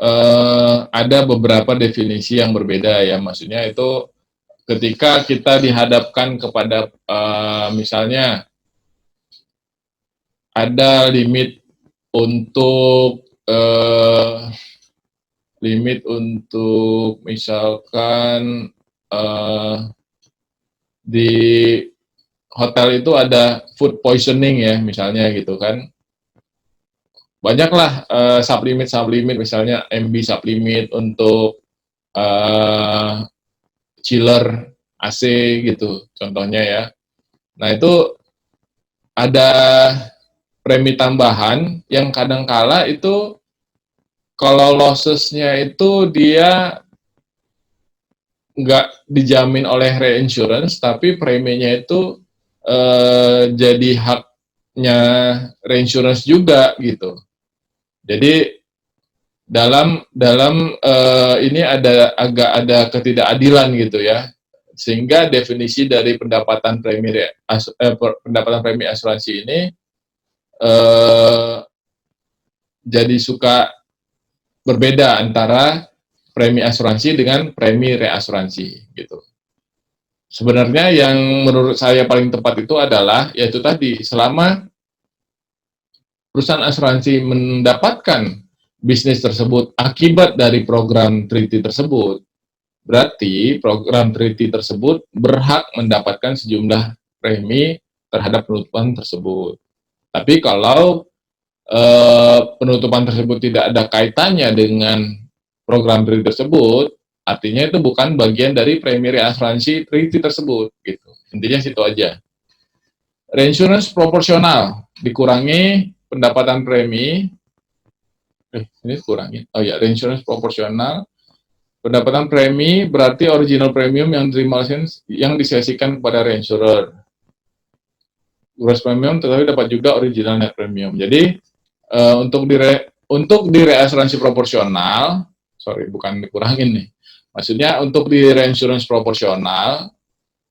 Ada beberapa definisi yang berbeda ya. Maksudnya itu ketika kita dihadapkan kepada misalnya ada limit untuk misalkan di hotel itu ada food poisoning ya, misalnya gitu kan. Banyaklah sublimit misalnya MB sublimit untuk chiller AC gitu contohnya ya. Nah, itu ada premi tambahan yang kadangkala itu kalau losses-nya itu dia nggak dijamin oleh reinsurance, tapi preminya itu jadi haknya reinsurance juga gitu. Jadi dalam ini agak ada ketidakadilan gitu ya, sehingga definisi dari pendapatan premi asuransi ini jadi suka berbeda antara premi asuransi dengan premi reasuransi gitu. Sebenarnya yang menurut saya paling tepat itu adalah yaitu tadi, selama perusahaan asuransi mendapatkan bisnis tersebut akibat dari program treaty tersebut, berarti program treaty tersebut berhak mendapatkan sejumlah premi terhadap penutupan tersebut. Tapi kalau penutupan tersebut tidak ada kaitannya dengan program treaty tersebut, artinya itu bukan bagian dari premi asuransi treaty tersebut, gitu. Intinya situ aja. Reinsurance proporsional, dikurangi pendapatan premi, ini kurangi, oh ya, reinsurance proporsional, pendapatan premi berarti original premium yang diterima yang disesikan kepada reinsurer. Gross premium tetapi dapat juga original net premium. Jadi untuk di reasuransi proporsional, sorry bukan dikurangin nih, maksudnya untuk di reinsurance proporsional,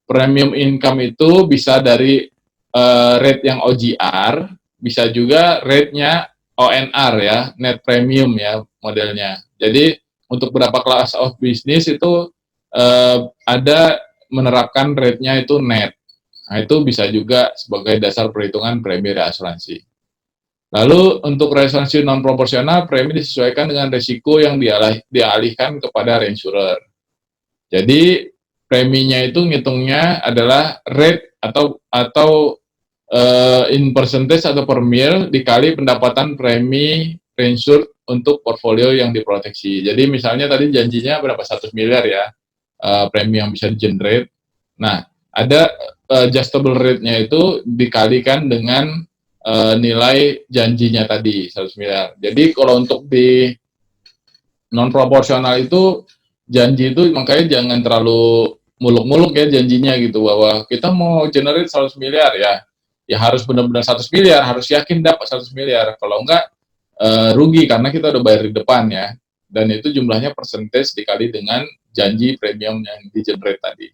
premium income itu bisa dari rate yang OGR, bisa juga rate-nya ONR ya, net premium ya modelnya. Jadi untuk beberapa kelas of business itu ada menerapkan rate-nya itu net. Nah, itu bisa juga sebagai dasar perhitungan premi reasuransi. Lalu untuk reasuransi non proporsional, premi disesuaikan dengan risiko yang dialihkan kepada reinsurer. Jadi preminya itu ngitungnya adalah rate atau in percentage atau per mil dikali pendapatan premi reinsured untuk portfolio yang diproteksi. Jadi misalnya tadi janjinya berapa 100 miliar ya premi yang bisa di-generate. Nah, ada adjustable rate-nya itu dikalikan dengan nilai janjinya tadi 100 miliar. Jadi kalau untuk di non proporsional itu janji itu makanya jangan terlalu muluk-muluk ya janjinya gitu bahwa kita mau generate 100 miliar ya harus benar-benar 100 miliar, harus yakin dapat 100 miliar. Kalau enggak rugi karena kita udah bayar di depan ya. Dan itu jumlahnya percentage dikali dengan janji premium yang di-generate tadi.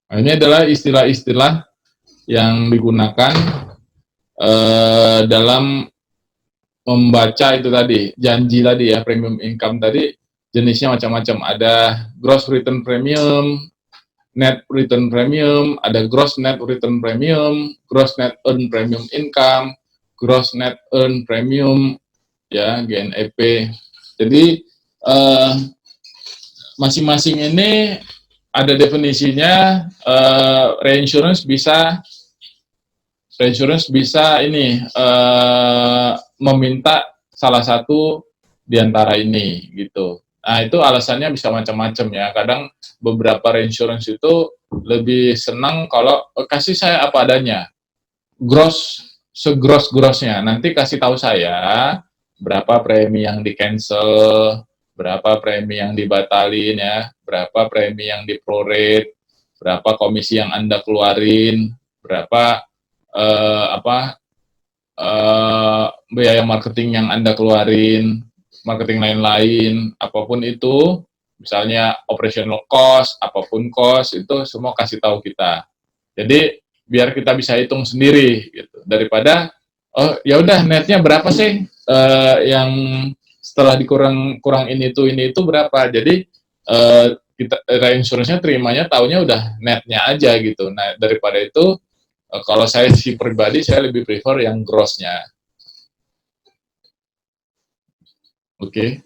Nah, ini adalah istilah-istilah yang digunakan dalam membaca itu tadi, janji tadi ya, premium income tadi, jenisnya macam-macam. Ada gross return premium, net return premium, ada gross net return premium, gross net earn premium income, gross net earn premium, ya, GNEP. Jadi, masing-masing ini ada definisinya. Reinsurance bisa ini meminta salah satu di antara ini gitu. Nah, itu alasannya bisa macam-macam ya. Kadang beberapa reinsurance itu lebih senang kalau kasih saya apa adanya. Segross-grossnya. Nanti kasih tahu saya berapa premi yang di-cancel, berapa premi yang dibatalin ya, berapa premi yang di-prorate, berapa komisi yang Anda keluarin, berapa biaya marketing yang Anda keluarin, marketing lain-lain, apapun itu, misalnya operational cost, apapun cost, itu semua kasih tahu kita. Jadi biar kita bisa hitung sendiri gitu. Daripada oh ya udah netnya berapa sih yang setelah dikurang ini itu berapa. Jadi kita reinsurance-nya terimanya taunya udah netnya aja gitu. Nah, daripada itu kalau saya sih pribadi, saya lebih prefer yang gross-nya. Oke.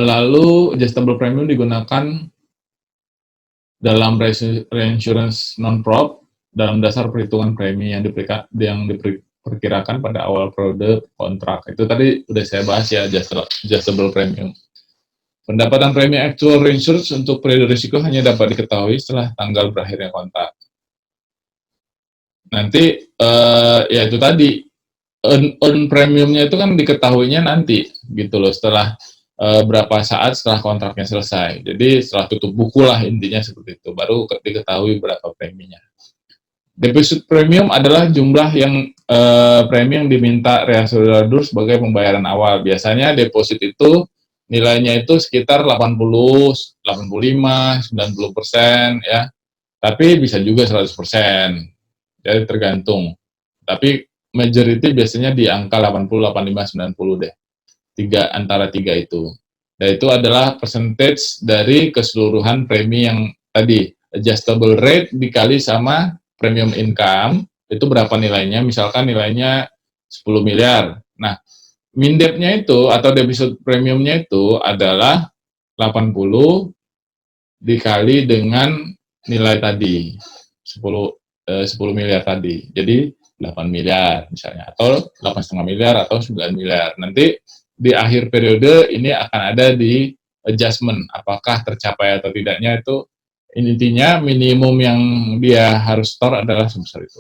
Lalu adjustable premium digunakan dalam reinsurance non-prop dalam dasar perhitungan premi yang diperkirakan pada awal periode kontrak. Itu tadi udah saya bahas ya, adjustable premium. Pendapatan premi actual reinsurance untuk periode risiko hanya dapat diketahui setelah tanggal berakhirnya kontrak. Nanti ya itu tadi earn premiumnya itu kan diketahuinya nanti gitu loh setelah berapa saat setelah kontraknya selesai. Jadi setelah tutup buku lah intinya seperti itu, baru diketahui berapa preminya. Deposit premium adalah jumlah yang premi yang diminta reassurer sebagai pembayaran awal. Biasanya deposit itu nilainya itu sekitar 80, 85, 90% ya. Tapi bisa juga 100%. Jadi tergantung. Tapi majority biasanya di angka 80, 85, 90 deh. Antara tiga itu. Dan itu adalah percentage dari keseluruhan premi yang tadi, adjustable rate dikali sama premium income itu berapa nilainya, misalkan nilainya 10 miliar. Nah, mindepnya itu atau deposit premiumnya itu adalah 80 dikali dengan nilai tadi 10 miliar tadi. Jadi 8 miliar misalnya, atau 8,5 miliar atau 9 miliar. Nanti di akhir periode ini akan ada di adjustment, apakah tercapai atau tidaknya itu. Intinya minimum yang dia harus store adalah sebesar itu.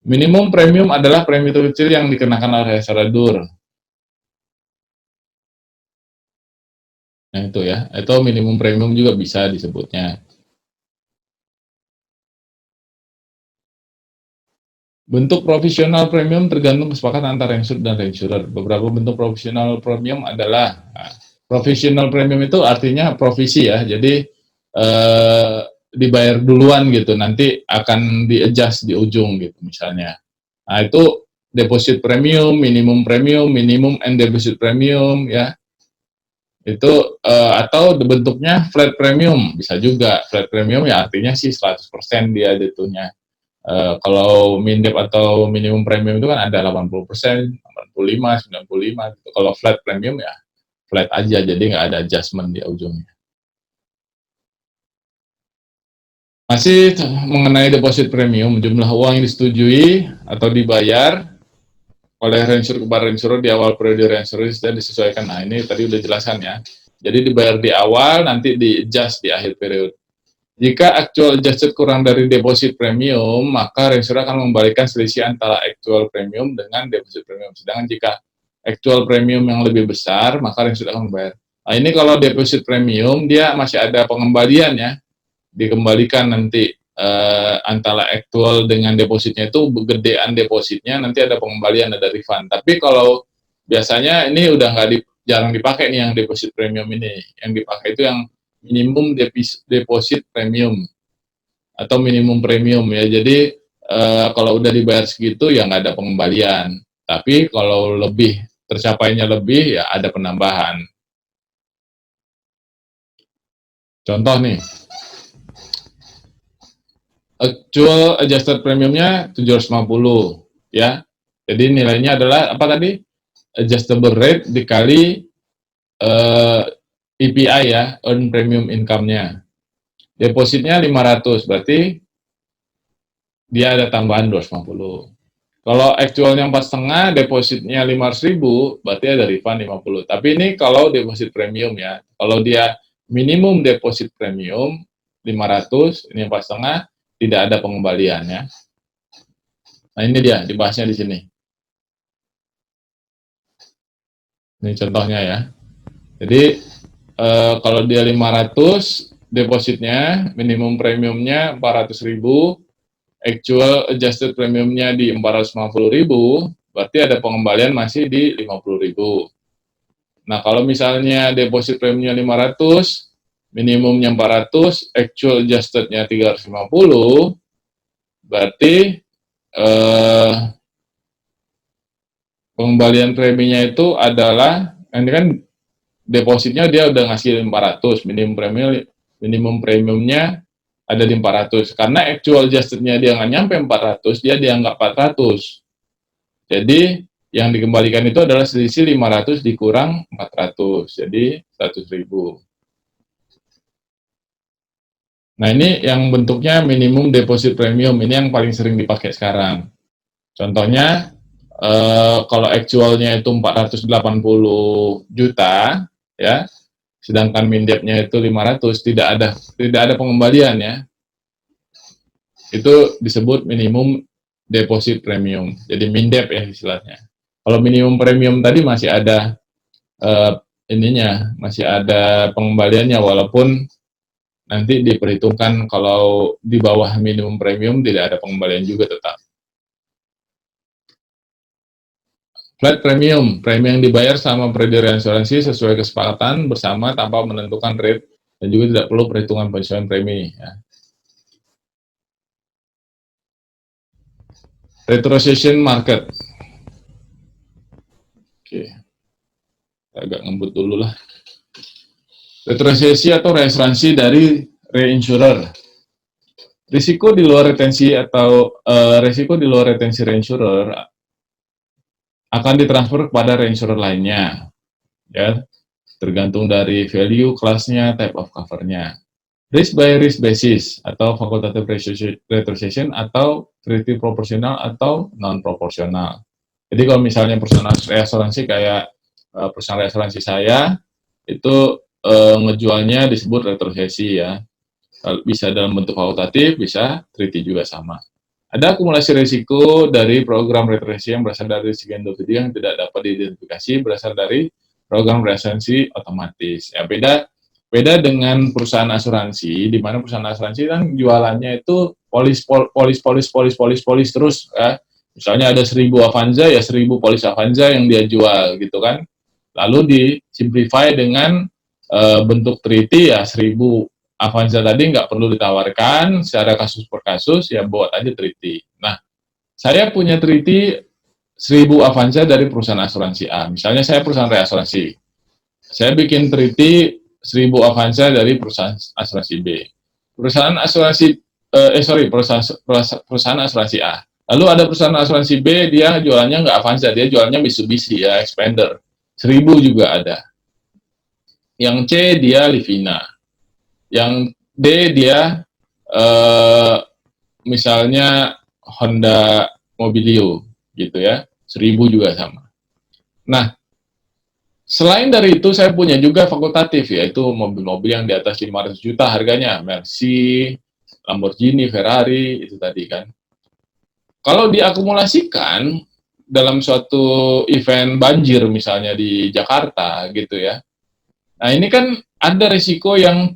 Minimum premium adalah premi kecil yang dikenakan oleh restoradur. Nah itu ya, itu minimum premium juga bisa disebutnya. Bentuk profesional premium tergantung kesepakatan antara insured dan reinsurer. Beberapa bentuk profesional premium adalah, profesional premium itu artinya provisi ya, jadi dibayar duluan gitu, nanti akan di-adjust di ujung gitu misalnya. Nah itu deposit premium, minimum and deposit premium ya. Itu atau bentuknya flat premium, bisa juga. Flat premium ya artinya sih 100% dia jatuhnya. Kalau mindep atau minimum premium itu kan ada 80%, 85, 95 gitu. Kalau flat premium ya flat aja, jadi nggak ada adjustment di ujungnya. Masih mengenai deposit premium, jumlah uang yang disetujui atau dibayar oleh reinsurer kepada reinsurer di awal periode reinsurer dan disesuaikan. Nah ini tadi udah jelaskan ya. Jadi dibayar di awal, nanti di adjust di akhir periode. Jika actual adjusted kurang dari deposit premium, maka reinsurer akan membalikan selisih antara actual premium dengan deposit premium. Sedangkan jika actual premium yang lebih besar, maka reinsurer akan membayar. Nah ini kalau deposit premium, dia masih ada pengembalian ya, dikembalikan nanti antara actual dengan depositnya itu gedean depositnya, nanti ada pengembalian, ada refund. Tapi kalau biasanya ini udah jarang dipakai nih yang deposit premium ini. Yang dipakai itu yang minimum deposit premium atau minimum premium ya. Jadi kalau udah dibayar segitu ya nggak ada pengembalian. Tapi kalau lebih tercapainya lebih ya ada penambahan. Contoh nih, actual adjusted premiumnya 750 ya. Jadi nilainya adalah apa tadi? Adjustable rate dikali EPI ya, earn premium income-nya. Depositnya 500, berarti dia ada tambahan 250. Kalau actualnya 4,5, depositnya 500.000, berarti ada refund 50. Tapi ini kalau deposit premium ya. Kalau dia minimum deposit premium 500, ini 4,5, tidak ada pengembalian ya. Nah ini dia, dibahasnya di sini. Ini contohnya ya. Jadi kalau dia 500, depositnya, minimum premiumnya 400.000, actual adjusted premiumnya di 450.000, berarti ada pengembalian masih di 50.000. Nah kalau misalnya deposit premiumnya 500, minimumnya 400, actual adjustednya 350, berarti pengembalian preminya itu adalah, ini kan depositnya dia udah ngasih 400, minimum premiumnya ada di 400. Karena actual adjustednya dia nggak nyampe 400, dia dianggap 400. Jadi yang dikembalikan itu adalah selisih 500 dikurang 400, jadi 100.000. Nah ini yang bentuknya minimum deposit premium, ini yang paling sering dipakai sekarang. Contohnya, kalau actualnya itu 480 juta, ya, sedangkan mindepnya itu 500, tidak ada pengembalian ya. Itu disebut minimum deposit premium. Jadi mindep ya istilahnya. Kalau minimum premium tadi masih ada masih ada pengembaliannya, walaupun nanti diperhitungkan kalau di bawah minimum premium tidak ada pengembalian juga tetap. Flat premium, premi yang dibayar sama periode asuransi sesuai kesepakatan bersama tanpa menentukan rate dan juga tidak perlu perhitungan penyesuaian premi. Ya. Retrocession market. Oke, agak ngebut dulu lah. Retrosesi atau reasuransi dari reinsurer. Risiko di luar retensi atau risiko di luar retensi reinsurer akan ditransfer kepada reinsurer lainnya, ya, tergantung dari value, kelasnya, type of covernya. Risk by risk basis atau facultative retrocession atau treaty proporsional atau non proporsional. Jadi kalau misalnya perusahaan asuransi kayak perusahaan asuransi saya itu ngejualnya disebut retrosesi ya. Bisa dalam bentuk fakultatif, bisa treaty juga sama. Ada akumulasi risiko dari program retrosesi yang berasal dari risiko individu yang tidak dapat diidentifikasi berasal dari program retrosesi otomatis. Ya, beda dengan perusahaan asuransi, di mana perusahaan asuransi kan jualannya itu polis terus ya. Misalnya ada 1000 Avanza, ya 1000 polis Avanza yang dia jual gitu kan. Lalu disimplify dengan bentuk treaty ya 1000 Avanza tadi nggak perlu ditawarkan secara kasus per kasus, ya buat aja treaty. Nah, saya punya treaty 1000 Avanza dari perusahaan asuransi A. Misalnya saya perusahaan reasuransi. Saya bikin treaty 1000 Avanza dari perusahaan asuransi B. Perusahaan asuransi perusahaan asuransi A. Lalu ada perusahaan asuransi B, dia jualannya nggak Avanza, dia jualnya Mitsubishi ya, Expander. 1000 juga ada. Yang C dia Livina. Yang D dia misalnya Honda Mobilio gitu ya, 1000 juga sama. Nah, selain dari itu saya punya juga fakultatif, yaitu mobil-mobil yang di atas 500 juta harganya, Mercy, Lamborghini, Ferrari, itu tadi kan. Kalau diakumulasikan dalam suatu event banjir misalnya di Jakarta gitu ya, nah ini kan ada risiko yang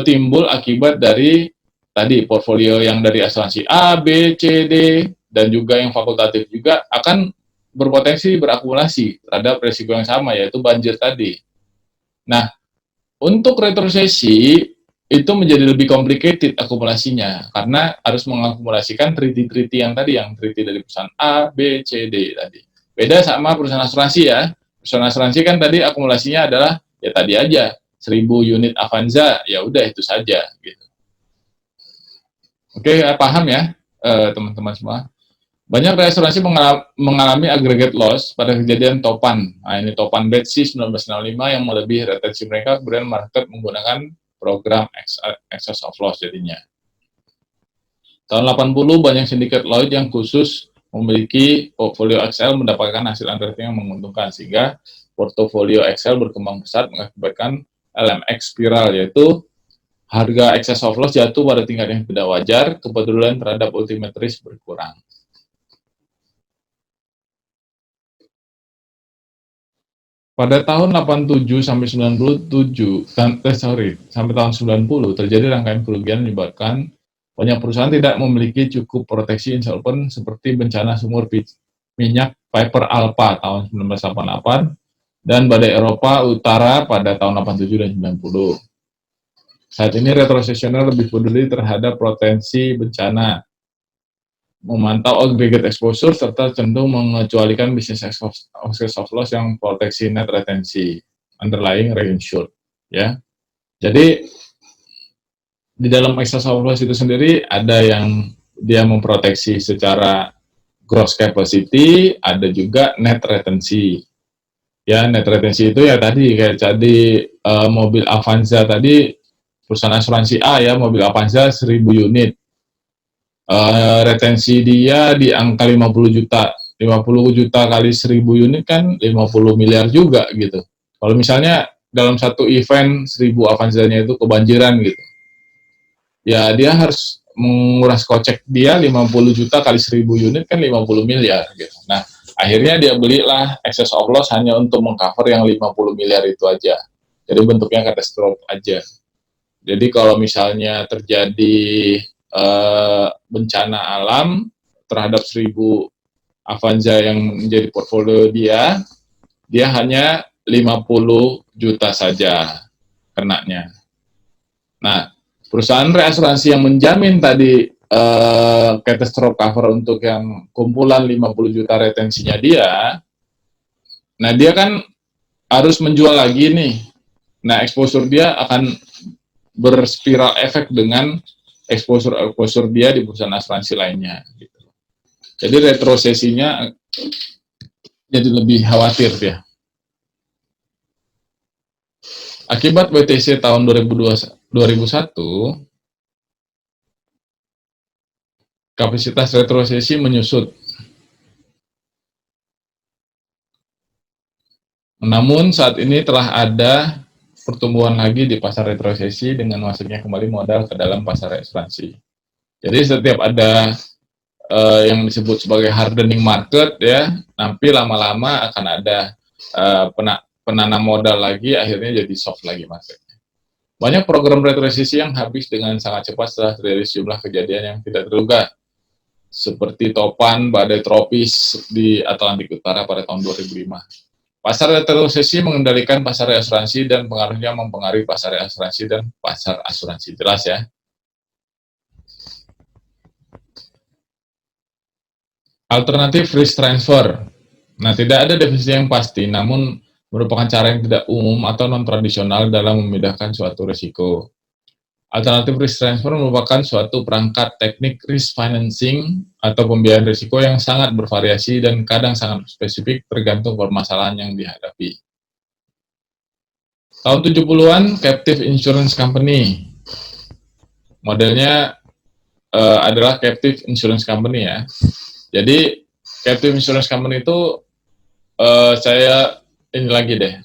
timbul akibat dari tadi portfolio yang dari asuransi A, B, C, D, dan juga yang fakultatif juga akan berpotensi berakumulasi terhadap risiko yang sama, yaitu banjir tadi. Nah, untuk retrosesi itu menjadi lebih complicated akumulasinya, karena harus mengakumulasikan treaty-treaty yang tadi, yang treaty dari perusahaan A, B, C, D tadi. Beda sama perusahaan asuransi ya. Perusahaan asuransi kan tadi akumulasinya adalah ya tadi aja, 1000 unit Avanza, ya udah itu saja gitu. Oke, paham ya teman-teman semua. Banyak reasuransi mengalami aggregate loss pada kejadian topan. Nah, ini topan Betsy 1965 yang melebihi retensi mereka, kemudian market menggunakan program excess of loss jadinya. Tahun 80 banyak sindikat Lloyd yang khusus memiliki portfolio Excel mendapatkan hasil underwriting yang menguntungkan, sehingga portofolio Excel berkembang pesat mengakibatkan LMX spiral, yaitu harga excess of loss jatuh pada tingkat yang tidak wajar, kepedulian terhadap ultimate risk berkurang. Pada tahun 87 sampai 97, sampai tahun 90 terjadi rangkaian kerugian menyebabkan banyak perusahaan tidak memiliki cukup proteksi insolvent seperti bencana sumur minyak Piper Alpha tahun 1988 dan badai Eropa Utara pada tahun 87 dan 90. Saat ini retrocessioner lebih peduli terhadap potensi bencana, memantau aggregate exposure, serta cenderung mengecualikan bisnis excess of loss yang proteksi net retensi, underlying reinsured. Ya. Jadi, di dalam excess of loss itu sendiri ada yang dia memproteksi secara gross capacity, ada juga net retensi. Ya, net retensi itu ya tadi, kayak tadi mobil Avanza tadi, perusahaan asuransi A ya, mobil Avanza 1000 unit. Retensi dia di angka 50 juta. 50 juta kali 1000 unit kan 50 miliar juga gitu. Kalau misalnya dalam satu event 1000 Avanza-nya itu kebanjiran gitu, ya dia harus menguras kocek dia 50 juta kali 1000 unit kan 50 miliar gitu. Nah, akhirnya dia belilah excess of loss hanya untuk mengcover yang 50 miliar itu aja. Jadi bentuknya katastrof aja. Jadi kalau misalnya terjadi bencana alam terhadap 1000 Avanza yang menjadi portfolio dia hanya 50 juta saja kenanya. Nah, perusahaan reasuransi yang menjamin tadi catastrophe cover untuk yang kumpulan 50 juta retensinya dia, nah dia kan harus menjual lagi nih. Nah, exposure dia akan berspiral efek dengan exposure dia di perusahaan asuransi lainnya. Gitu. Jadi retrosesinya jadi lebih khawatir ya. Akibat WTC tahun 2001, kapasitas retrosesi menyusut. Namun saat ini telah ada pertumbuhan lagi di pasar retrosesi dengan masuknya kembali modal ke dalam pasar asuransi. Jadi setiap ada yang disebut sebagai hardening market ya, nanti lama-lama akan ada penanam modal lagi, akhirnya jadi soft lagi marketnya. Banyak program retrosesi yang habis dengan sangat cepat setelah terjadi sejumlah kejadian yang tidak terduga, seperti topan badai tropis di Atlantik Utara pada tahun 2005. Pasar retrosesi mengendalikan pasar asuransi dan pengaruhnya mempengaruhi pasar asuransi dan pasar asuransi. Jelas ya. Alternatif risk transfer. Nah, tidak ada definisi yang pasti, namun merupakan cara yang tidak umum atau non-tradisional dalam memindahkan suatu risiko. Alternatif risk transfer merupakan suatu perangkat teknik risk financing atau pembiayaan risiko yang sangat bervariasi dan kadang sangat spesifik tergantung permasalahan yang dihadapi. Tahun 70-an, Captive Insurance Company. Modelnya adalah Captive Insurance Company ya. Jadi, Captive Insurance Company itu saya ini lagi deh,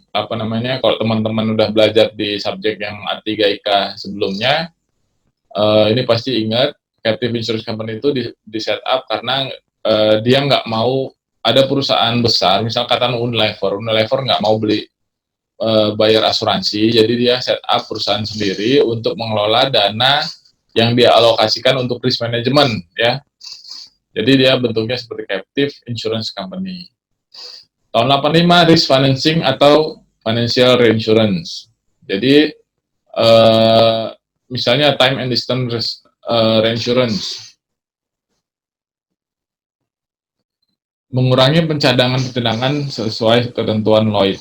kalau teman-teman udah belajar di subjek yang A3IK sebelumnya, ini pasti ingat, Captive Insurance Company itu di set up karena dia nggak mau ada perusahaan besar, misal katakan Unilever nggak mau beli bayar asuransi, jadi dia set up perusahaan sendiri untuk mengelola dana yang dia alokasikan untuk risk management, ya. Jadi dia bentuknya seperti Captive Insurance Company. Tahun 85, risk financing atau financial reinsurance. Jadi, misalnya time and distance reinsurance. Mengurangi pencadangan sesuai ketentuan Lloyd.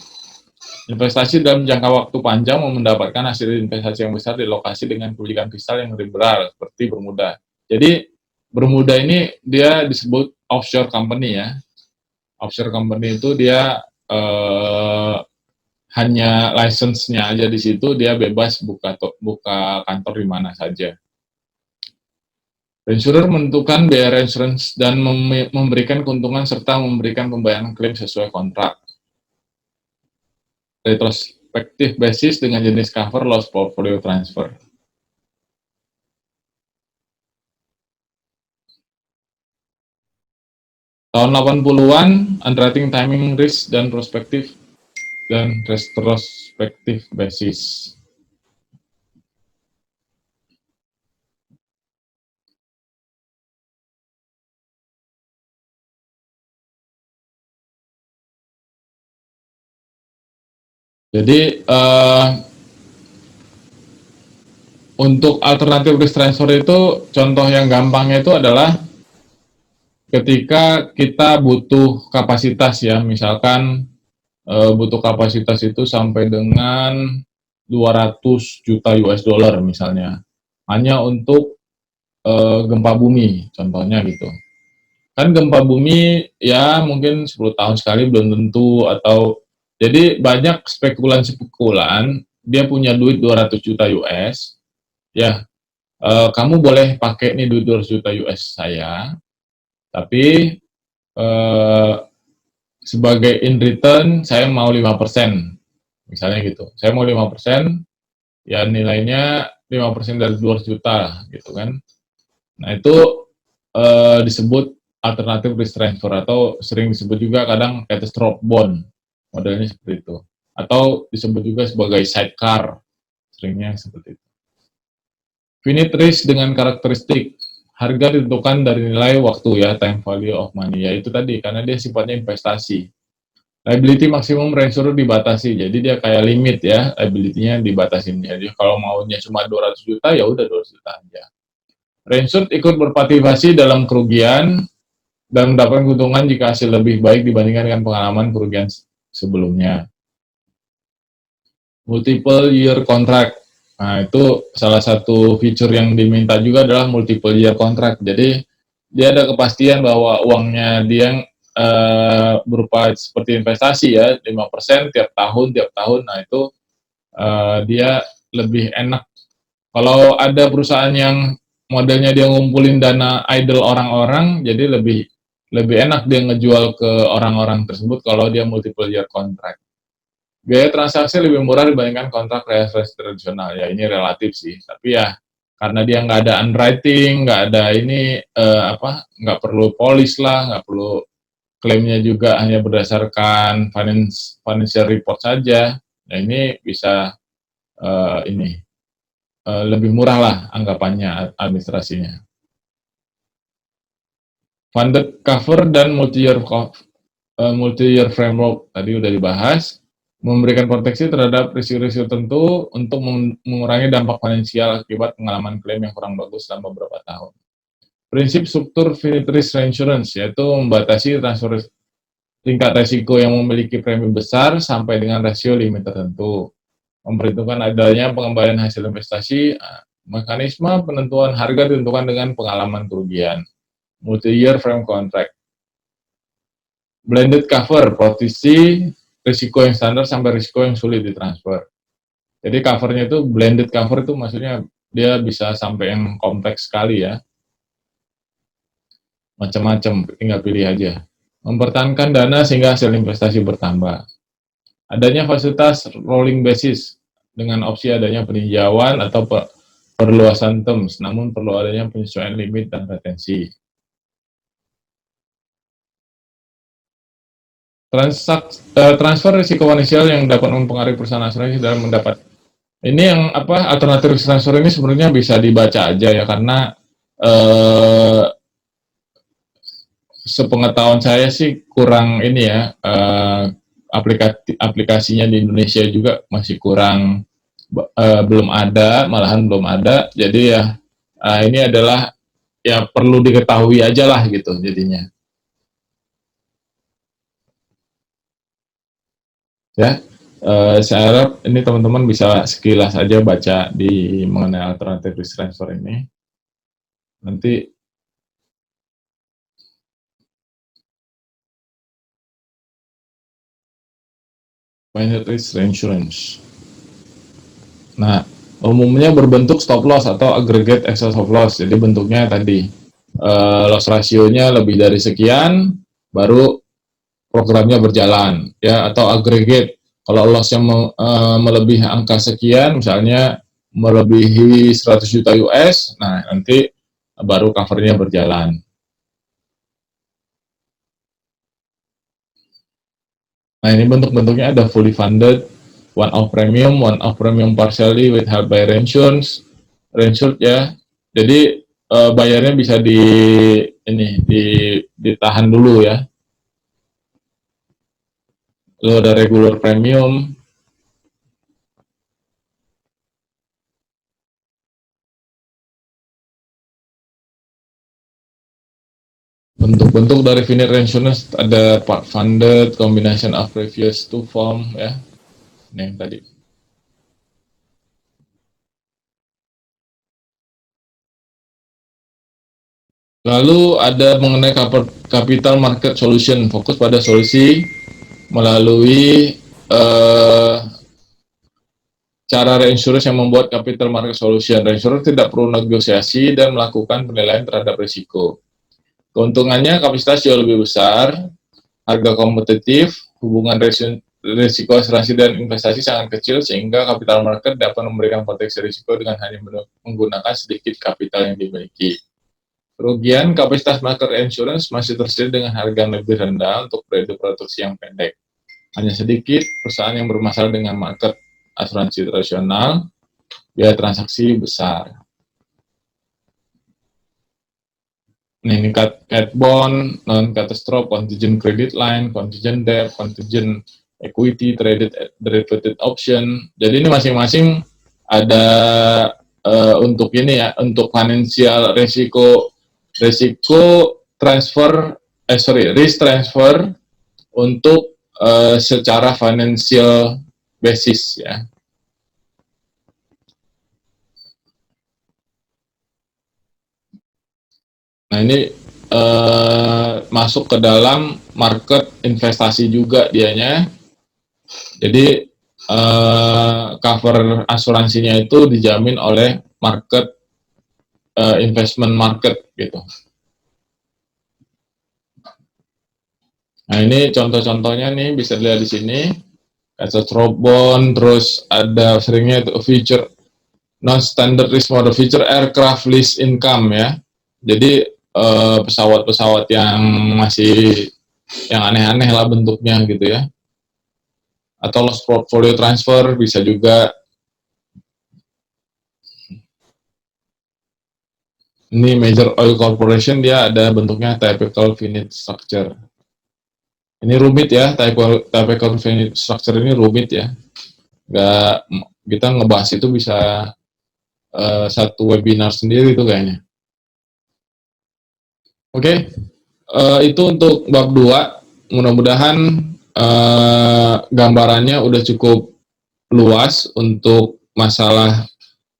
Investasi dalam jangka waktu panjang mau mendapatkan hasil investasi yang besar di lokasi dengan kebijakan fiskal yang liberal, seperti Bermuda. Jadi, Bermuda ini dia disebut offshore company ya. Offshore company itu dia hanya license-nya aja di situ, dia bebas buka kantor di mana saja. Reinsurer menentukan biaya reinsurance dan memberikan keuntungan serta memberikan pembayaran klaim sesuai kontrak. Retrospective basis dengan jenis cover loss portfolio transfer. Tahun 80-an, underwriting timing risk dan prospektif dan retrospective basis. Jadi untuk alternatif risk transfer itu contoh yang gampangnya itu adalah ketika kita butuh kapasitas ya, misalkan butuh kapasitas itu sampai dengan 200 juta US dollar misalnya, hanya untuk gempa bumi, contohnya gitu. Kan gempa bumi ya mungkin 10 tahun sekali belum tentu, atau jadi banyak spekulan dia punya duit 200 juta US, ya kamu boleh pakai nih duit 200 juta US saya, tapi sebagai in return saya mau 5%, misalnya gitu. Saya mau 5%, ya nilainya 5% dari 200 juta gitu kan. Nah itu disebut alternatif risk transfer, atau sering disebut juga kadang catastrophe bond, modelnya seperti itu. Atau disebut juga sebagai sidecar, seringnya seperti itu. Finite risk dengan karakteristik. Harga ditentukan dari nilai waktu ya, time value of money. Ya itu tadi, karena dia sifatnya investasi. Liability maksimum reinsurer dibatasi, jadi dia kayak limit ya, liability-nya dibatasin. Jadi kalau maunya cuma 200 juta, ya udah 200 juta aja. Reinsured ikut berpartisipasi dalam kerugian dan mendapatkan keuntungan jika hasil lebih baik dibandingkan dengan pengalaman kerugian sebelumnya. Multiple year contract. Nah, itu salah satu fitur yang diminta juga adalah multiple year contract. Jadi dia ada kepastian bahwa uangnya dia berupa seperti investasi ya, 5% tiap tahun. Nah, itu dia lebih enak. Kalau ada perusahaan yang modelnya dia ngumpulin dana idle orang-orang, jadi lebih lebih enak dia ngejual ke orang-orang tersebut kalau dia multiple year contract. Biaya transaksi lebih murah dibandingkan kontrak referensi tradisional. Ya ini relatif sih, tapi ya karena dia nggak ada underwriting, nggak ada ini nggak perlu polis lah, nggak perlu klaimnya juga hanya berdasarkan financial report saja. Nah ini bisa ini lebih murah lah anggapannya administrasinya. Funded cover dan multi-year framework tadi udah dibahas, memberikan proteksi terhadap risiko-risiko tertentu untuk mengurangi dampak finansial akibat pengalaman klaim yang kurang bagus selama beberapa tahun. Prinsip struktur finite risk reinsurance yaitu membatasi transfer tingkat resiko yang memiliki premi besar sampai dengan rasio limit tertentu. Memperhitungkan adanya pengembalian hasil investasi, mekanisme penentuan harga ditentukan dengan pengalaman kerugian. Multi-year frame contract. Blended cover, posisi risiko yang standar sampai risiko yang sulit ditransfer. Jadi covernya itu blended cover itu maksudnya dia bisa sampai yang kompleks sekali ya. Macam-macam, tinggal pilih aja. Mempertahankan dana sehingga hasil investasi bertambah. Adanya fasilitas rolling basis dengan opsi adanya peninjauan atau perluasan terms, namun perlu adanya penyesuaian limit dan retensi. Transfer risiko finansial yang dapat mempengaruhi perusahaan asuransi dalam mendapat ini yang alternatif transfer ini sebenarnya bisa dibaca aja ya karena sepengetahuan saya sih kurang ini ya aplikasinya di Indonesia juga masih kurang belum ada, malahan belum ada. Jadi ya ini adalah ya perlu diketahui aja lah gitu jadinya. Ya, saya harap ini teman-teman bisa sekilas aja baca di mengenai alternatif risk transfer ini. Nanti finite risk reinsurance. Nah, umumnya berbentuk stop loss atau aggregate excess of loss. Jadi bentuknya tadi loss rasionya lebih dari sekian, baru programnya berjalan ya, atau aggregate kalau lossnya melebihi angka sekian, misalnya melebihi 100 juta US, nah nanti baru covernya berjalan. Nah ini bentuk-bentuknya ada fully funded, one off premium partially with help by reinsurance ya. Jadi bayarnya bisa ditahan dulu ya. Lalu ada regular premium. Bentuk-bentuk dari finite reinsurance ada part funded, combination of previous two form ya. Ini yang tadi. Lalu ada mengenai capital market solution, fokus pada solusi melalui cara reinsurance yang membuat capital market solution. Reinsurance tidak perlu negosiasi dan melakukan penilaian terhadap risiko. Keuntungannya kapasitas jauh lebih besar, harga kompetitif, hubungan risiko asuransi dan investasi sangat kecil sehingga capital market dapat memberikan proteksi risiko dengan hanya menggunakan sedikit kapital yang dimiliki. Kerugian kapasitas market insurance masih tersedia dengan harga yang lebih rendah untuk periode produksi yang pendek. Hanya sedikit perusahaan yang bermasalah dengan market asuransi tradisional, biaya transaksi besar. Ini cat bond, non-catastrophe, contingent credit line, contingent debt, contingent equity, traded derivative option. Jadi ini masing-masing ada untuk ini ya, untuk financial risiko transfer, risk transfer untuk secara financial basis ya. Nah, ini masuk ke dalam market investasi juga dianya. Jadi cover asuransinya itu dijamin oleh market investment market gitu. Nah, ini contoh-contohnya nih bisa dilihat di sini. Asset bond, terus ada seringnya itu feature non-standard risk model, feature aircraft lease income ya. Jadi pesawat-pesawat yang masih yang aneh-aneh lah bentuknya gitu ya. Atau loss portfolio transfer bisa juga. Ini major oil corporation, dia ada bentuknya typical finite structure. Ini rumit ya, typical finite structure ini rumit ya. Nggak, kita ngebahas itu bisa satu webinar sendiri itu kayaknya. Oke, itu untuk bab 2. Mudah-mudahan gambarannya udah cukup luas untuk masalah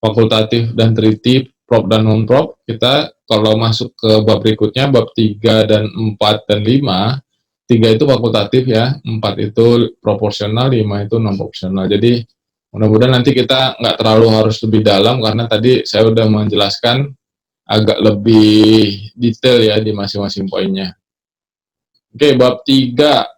fakultatif dan treaty, prop dan non-prop. Kita kalau masuk ke bab berikutnya, bab 3 dan 4 dan 5, 3 itu fakultatif ya, 4 itu proporsional, 5 itu non-proporsional. Jadi mudah-mudahan nanti kita nggak terlalu harus lebih dalam, karena tadi saya udah menjelaskan agak lebih detail ya di masing-masing poinnya. Oke, bab 3